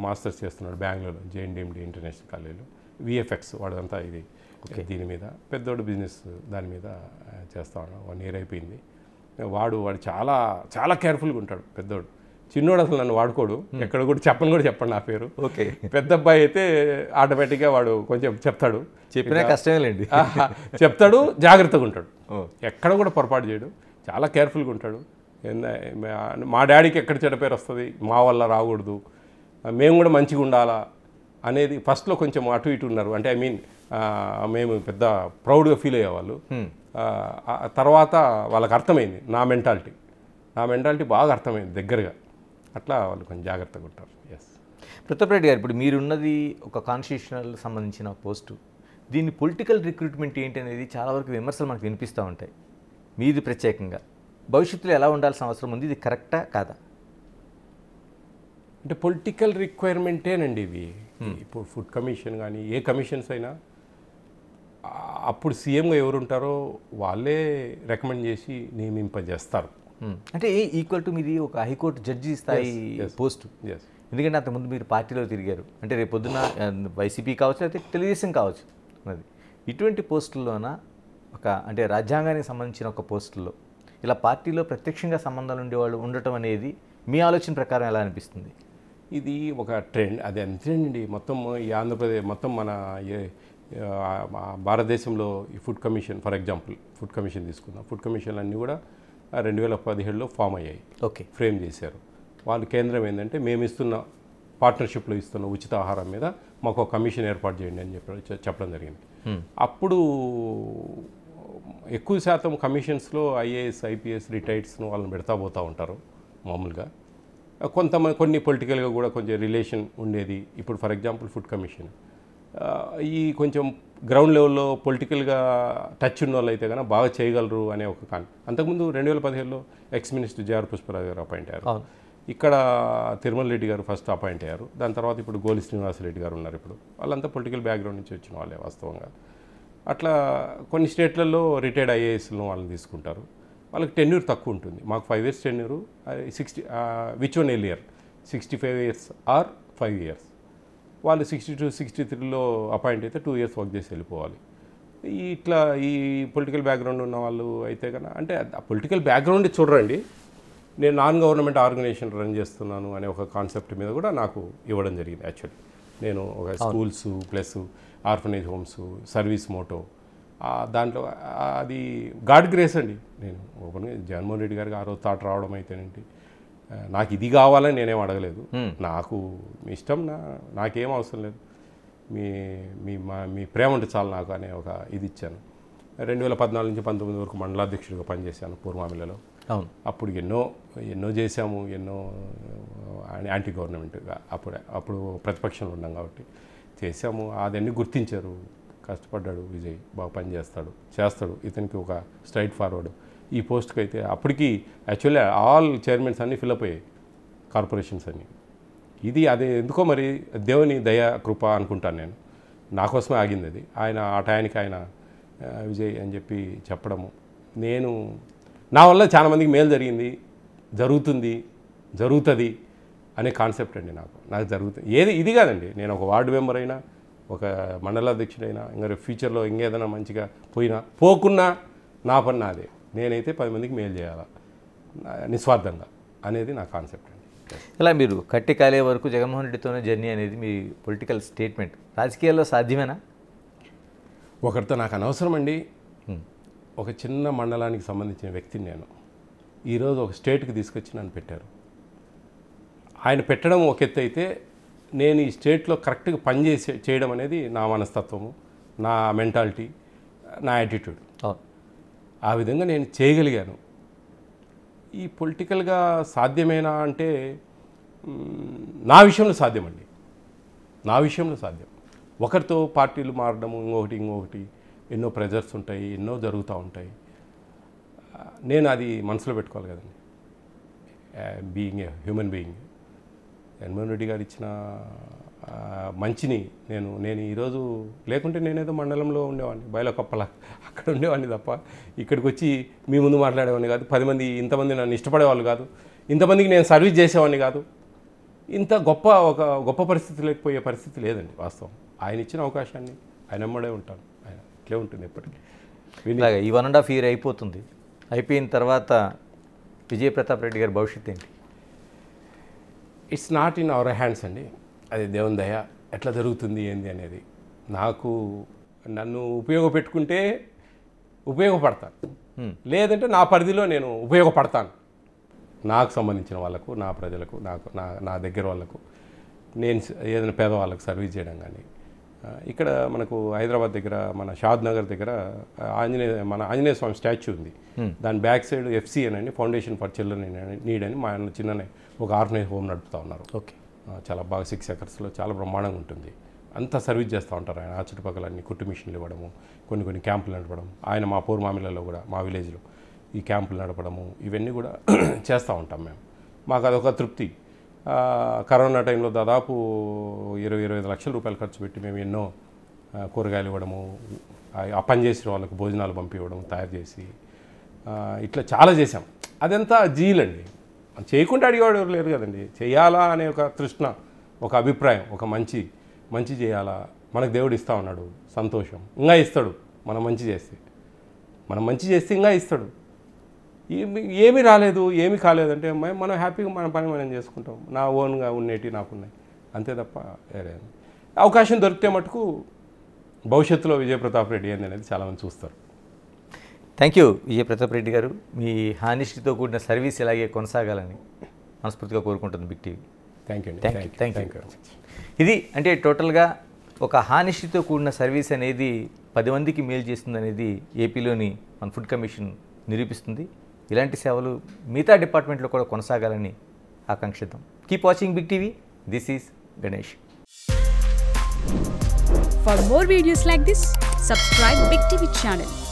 మాస్టర్స్ చేస్తున్నాడు బెంగళూరులో జేఎన్డీఎండి ఇంటర్నేషనల్ కాలేజీలో, విఎఫ్ఎక్స్ వాడంతా ఇది దీని మీద. పెద్దోడు బిజినెస్ దాని మీద చేస్తూ ఉన్నాడు, 1 year అయిపోయింది. వాడు చాలా చాలా కేర్ఫుల్గా ఉంటాడు పెద్దోడు. చిన్నోడు అసలు నన్ను వాడుకోడు, ఎక్కడ కూడా చెప్పండి నా పేరు. ఓకే, పెద్ద అబ్బాయి అయితే ఆటోమేటిక్గా వాడు కొంచెం చెప్తాడు, చెప్పినా కష్టమేలేండి, చెప్తాడు, జాగ్రత్తగా ఉంటాడు, ఎక్కడ కూడా పొరపాటు చేయడు, చాలా కేర్ఫుల్గా ఉంటాడు. మా డాడీకి ఎక్కడ చెడ్డ పేరు వస్తుంది, మా వల్ల రాకూడదు, మేము కూడా మంచిగా ఉండాలా అనేది ఫస్ట్లో కొంచెం అటు ఇటు ఉన్నారు. అంటే మేము పెద్ద ప్రౌడ్గా ఫీల్ అయ్యేవాళ్ళు. తర్వాత వాళ్ళకి అర్థమైంది నా మెంటాలిటీ బాగా అర్థమైంది దగ్గరగా. అట్లా వాళ్ళు కొంచెం జాగ్రత్తగా ఉంటారు. ఎస్, ప్రతాప్ రెడ్డి గారు, ఇప్పుడు మీరున్నది ఒక కాన్స్టిట్యూషనల్ సంబంధించిన పోస్టు, దీన్ని పొలిటికల్ రిక్రూట్మెంట్ ఏంటి అనేది చాలా వరకు విమర్శలు మనకు వినిపిస్తూ ఉంటాయి. మీది ప్రత్యేకంగా భవిష్యత్తులో ఎలా ఉండాల్సిన అవసరం ఉంది, ఇది కరెక్టా కాదా? అంటే పొలిటికల్ రిక్వైర్మెంటేనండి ఇవి. ఇప్పుడు ఫుడ్ కమిషన్ కానీ ఏ కమిషన్స్ అయినా అప్పుడు సీఎంగా ఎవరు ఉంటారో వాళ్ళే రికమెండ్ చేసి నియమింపజేస్తారు. అంటే ఈక్వల్ టు మీది ఒక హైకోర్టు జడ్జి స్థాయి పోస్టు. ఎందుకంటే అంతకుముందు మీరు పార్టీలో తిరిగారు, అంటే రేపు పొద్దున్న వైసీపీ కావచ్చు, లేకపోతే తెలుగుదేశం కావచ్చు, అది ఇటువంటి పోస్టుల్లోన అంటే రాజ్యాంగానికి సంబంధించిన ఒక పోస్టుల్లో ఇలా పార్టీలో ప్రత్యక్షంగా సంబంధాలు ఉండేవాళ్ళు ఉండటం అనేది మీ ఆలోచన ప్రకారం ఎలా అనిపిస్తుంది? ఇది ఒక ట్రెండ్, అది అంతేనండి. మొత్తం ఈ ఆంధ్రప్రదేశ్ మొత్తం మన భారతదేశంలో ఈ food commission, for example food commission తీసుకుందాం. ఫుడ్ కమిషన్లు అన్నీ కూడా 2017లో ఫామ్ అయ్యాయి. ఓకే, ఫ్రేమ్ చేశారు వాళ్ళు. కేంద్రం ఏంటంటే మేము ఇస్తున్న పార్ట్నర్షిప్లో ఇస్తున్న ఉచిత ఆహారం మీద మాకు ఒక కమిషన్ ఏర్పాటు చేయండి అని చెప్పడం జరిగింది. అప్పుడు ఎక్కువ శాతం కమిషన్స్లో ఐఏఎస్, ఐపీఎస్ రిటైర్డ్స్ను వాళ్ళని పెడతా పోతూ ఉంటారు మామూలుగా. కొన్ని పొలిటికల్గా కూడా కొంచెం రిలేషన్ ఉండేది. ఇప్పుడు ఫర్ ఎగ్జాంపుల్ ఫుడ్ కమిషన్ ఈ కొంచెం గ్రౌండ్ లెవెల్లో పొలిటికల్గా టచ్ ఉన్న వాళ్ళు అయితే కనుక బాగా చేయగలరు అనే ఒక అంతకుముందు 2017లో ఎక్స్ మినిస్టర్ జేఆర్ పుష్పరాజు గారు అపాయింట్ అయ్యారు. ఇక్కడ తిరుమల రెడ్డి గారు ఫస్ట్ అపాయింట్ అయ్యారు. దాని తర్వాత ఇప్పుడు గోలి శ్రీనివాసరెడ్డి గారు ఉన్నారు. ఇప్పుడు వాళ్ళంతా పొలిటికల్ బ్యాక్గ్రౌండ్ నుంచి వచ్చిన వాళ్ళే వాస్తవంగా. అట్లా కొన్ని స్టేట్లలో రిటైర్డ్ ఐఏఎస్లను వాళ్ళని తీసుకుంటారు. వాళ్ళకి టెన్యూర్ తక్కువ ఉంటుంది. మాకు 5 years tenure, 60 which one earlier 65 years or 5 years. వాళ్ళు 62, 63లో అపాయింట్ అయితే 2 years వర్క్ చేసి వెళ్ళిపోవాలి. ఇట్లా ఈ పొలిటికల్ బ్యాక్గ్రౌండ్ ఉన్న వాళ్ళు అయితే కన్నా అంటే ఆ పొలిటికల్ బ్యాక్గ్రౌండ్ చూడరండి. నేను నాన్ గవర్నమెంట్ ఆర్గనైజేషన్ రన్ చేస్తున్నాను అనే ఒక కాన్సెప్ట్ మీద కూడా నాకు ఇవ్వడం జరిగింది. యాక్చువల్లీ నేను ఒక schools plus orphanage homes service motto దాంట్లో అది గాడ్ గ్రేస్ అండి. నేను ఓపెన్గా జగన్మోహన్ రెడ్డి గారికి ఆ రోజు థాట్ రావడం అయితేనేంటి, నాకు ఇది కావాలని నేనేం అడగలేదు. నాకు మీ ఇష్టం, నాకేం అవసరం లేదు, మీ ప్రేమ ఉంటే చాలు నాకు అనే ఒక ఇది ఇచ్చాను. 2014 నుంచి 19 వరకు మండలాధ్యక్షుడిగా పనిచేశాను పూర్మామిల్లలో. అప్పుడు ఎన్నో చేశాము, ఎన్నో యాంటీ గవర్నమెంట్గా అప్పుడు ప్రతిపక్షంలో ఉన్నాం కాబట్టి చేశాము. అదన్నీ గుర్తించారు. కష్టపడ్డాడు విజయ్, బాగా చేస్తాడు, ఇతనికి ఒక స్ట్రైట్ ఫార్వర్డ్. ఈ పోస్ట్కి అయితే అప్పటికి యాక్చువల్లీ ఆల్ చైర్మన్స్ అన్నీ ఫిల్అప్ అయ్యాయి, కార్పొరేషన్స్ అన్నీ. అదే ఎందుకో మరి దేవుని దయ కృప అనుకుంటాను నేను. నా కోసమే ఆగింది అది. ఆయన ఆ టయానికి ఆయన విజయ్ అని చెప్పి చెప్పడము, నా వల్ల చాలామందికి మేలు జరుగుతుంది అనే కాన్సెప్ట్ అండి. నాకు జరుగుతుంది ఇది కాదండి. నేను ఒక వార్డు మెంబర్ అయినా, ఒక మండలాధ్యక్షుడైనా, ఇంకా ఫ్యూచర్లో ఇంకేదైనా మంచిగా పోకున్నా నా పని నాదే. నేనైతే 10 మందికి మేలు చేయాలా నిస్వార్థంగా అనేది నా కాన్సెప్ట్ అండి. ఇలా మీరు కట్టి కాలే వరకు జగన్మోహన్ రెడ్డితోనే జర్నీ అనేది మీ పొలిటికల్ స్టేట్మెంట్. రాజకీయాల్లో సాధ్యమేనా? ఒకరితో నాకు అనవసరం అండి. ఒక చిన్న మండలానికి సంబంధించిన వ్యక్తిని నేను ఈరోజు ఒక స్టేట్కి తీసుకొచ్చి నన్ను పెట్టారు. ఆయన పెట్టడం ఒక ఎత్తు అయితే, నేను ఈ స్టేట్లో కరెక్ట్గా చేయడం అనేది నా మనస్తత్వము, నా మెంటాలిటీ, నా యాటిట్యూడ్. ఆ విధంగా నేను చేయగలిగాను. ఈ పొలిటికల్గా సాధ్యమేనా అంటే నా విషయంలో సాధ్యమండి. నా విషయంలో సాధ్యం. ఒకరితో పార్టీలు మారడము, ఇంకొకటి ఎన్నో ప్రెజర్స్ ఉంటాయి, ఎన్నో జరుగుతూ ఉంటాయి. నేను అది మనసులో పెట్టుకోవాలి కదండి. Being a human being, Jaganmohan Reddy గారు ఇచ్చిన మంచిని నేను ఈరోజు లేకుంటే నేనేదో మండలంలో ఉండేవాడిని, బయలో కప్పలా అక్కడ ఉండేవాడిని తప్ప ఇక్కడికి వచ్చి మీ ముందు మాట్లాడేవాడిని కాదు. 10 మంది ఇంతమంది నన్ను ఇష్టపడేవాళ్ళు కాదు, ఇంతమందికి నేను సర్వీస్ చేసేవాడిని కాదు. ఇంత గొప్ప పరిస్థితి లేకపోయే పరిస్థితి లేదండి వాస్తవం. ఆయన ఇచ్చిన అవకాశాన్ని ఆయన అమ్మడే ఉంటాను. ఆయన ఇట్లే ఉంటుంది ఎప్పటికీ. ఇలాగ ఈ 1.5 year అయిపోతుంది. అయిపోయిన తర్వాత విజయ్ ప్రతాప్ రెడ్డి గారి భవిష్యత్తు ఏంటి? It's not in our hands అండి. అది దేవుని దయ, ఎట్లా జరుగుతుంది ఏంది అనేది. నన్ను ఉపయోగపెట్టుకుంటే ఉపయోగపడతాను, లేదంటే నా పరిధిలో నేను ఉపయోగపడతాను. నాకు సంబంధించిన వాళ్ళకు, నా ప్రజలకు, నా దగ్గర వాళ్ళకు, నేను ఏదైనా పేదవాళ్ళకు సర్వీస్ చేయడం కానీ. ఇక్కడ మనకు హైదరాబాద్ దగ్గర మన షాద్ నగర్ దగ్గర ఆంజనేయ స్వామి స్టాచ్యూ ఉంది. దాని బ్యాక్ సైడ్ FCN అని, ఫౌండేషన్ ఫర్ చిల్డ్రన్ నీడ్ అని, మా చిన్ననే ఒక ఆర్ఫనేజ్ హోమ్ నడుపుతూ ఉన్నారు. ఓకే, చాలా బాగా 6 acres చాలా బ్రహ్మాండంగా ఉంటుంది. అంతా సర్వీస్ చేస్తూ ఉంటారు ఆయన. ఆ చుట్టుపక్కల అన్ని కుట్టు మిషన్లు ఇవ్వడము, కొన్ని క్యాంపులు నడపడం. ఆయన మా పూర్మామిలలో కూడా, మా విలేజ్లో ఈ క్యాంపులు నడపడము, ఇవన్నీ కూడా చేస్తూ ఉంటాం మేము. మాకు అదొక తృప్తి. కరోనా టైంలో దాదాపు 20-25 లక్షల రూపాయలు ఖర్చు పెట్టి మేము ఎన్నో కూరగాయలు ఇవ్వడము, ఆ పని చేసిన వాళ్ళకు భోజనాలు పంపివ్వడం తయారు చేసి, ఇట్లా చాలా చేసాం. అదంతా జీలండి. చేయకుండా అడిగేవాడు ఎవరు లేరు కదండి. చేయాలా అనే ఒక తృష్ణ, ఒక అభిప్రాయం, ఒక మంచి చేయాలా, మనకు దేవుడు ఇస్తూ ఉన్నాడు, సంతోషం. ఇంకా ఇస్తాడు మనం మంచి చేస్తే ఇంకా ఇస్తాడు. ఏమీ రాలేదు, ఏమీ కాలేదంటే మనం హ్యాపీగా మన పని మనం చేసుకుంటాం. నా ఓన్గా నాకున్నాయి అంతే తప్ప వేరే. అవకాశం దొరికితే మటుకు భవిష్యత్తులో విజయ్ ప్రతాప్ రెడ్డి అనేది చాలామంది చూస్తారు. Thank you Vijay Pratap Reddy garu. మీ హానిస్ట్తో కూడిన సర్వీస్ ఇలాగే కొనసాగాలని మనస్ఫూర్తిగా కోరుకుంటుంది big TV. Thank you. Thank you. ఇది అంటే టోటల్గా ఒక హానిస్ట్తో కూడిన సర్వీస్ అనేది 10 మందికి మేలు చేస్తుంది అనేది ఏపీలోని మన ఫుడ్ కమిషన్ నిరూపిస్తుంది. ఇలాంటి సేవలు మిగతా డిపార్ట్మెంట్లో కూడా కొనసాగాలని ఆకాంక్షిద్దాం. Keep watching Big TV. This is Ganesh. For more videos like this, Subscribe Big TV channel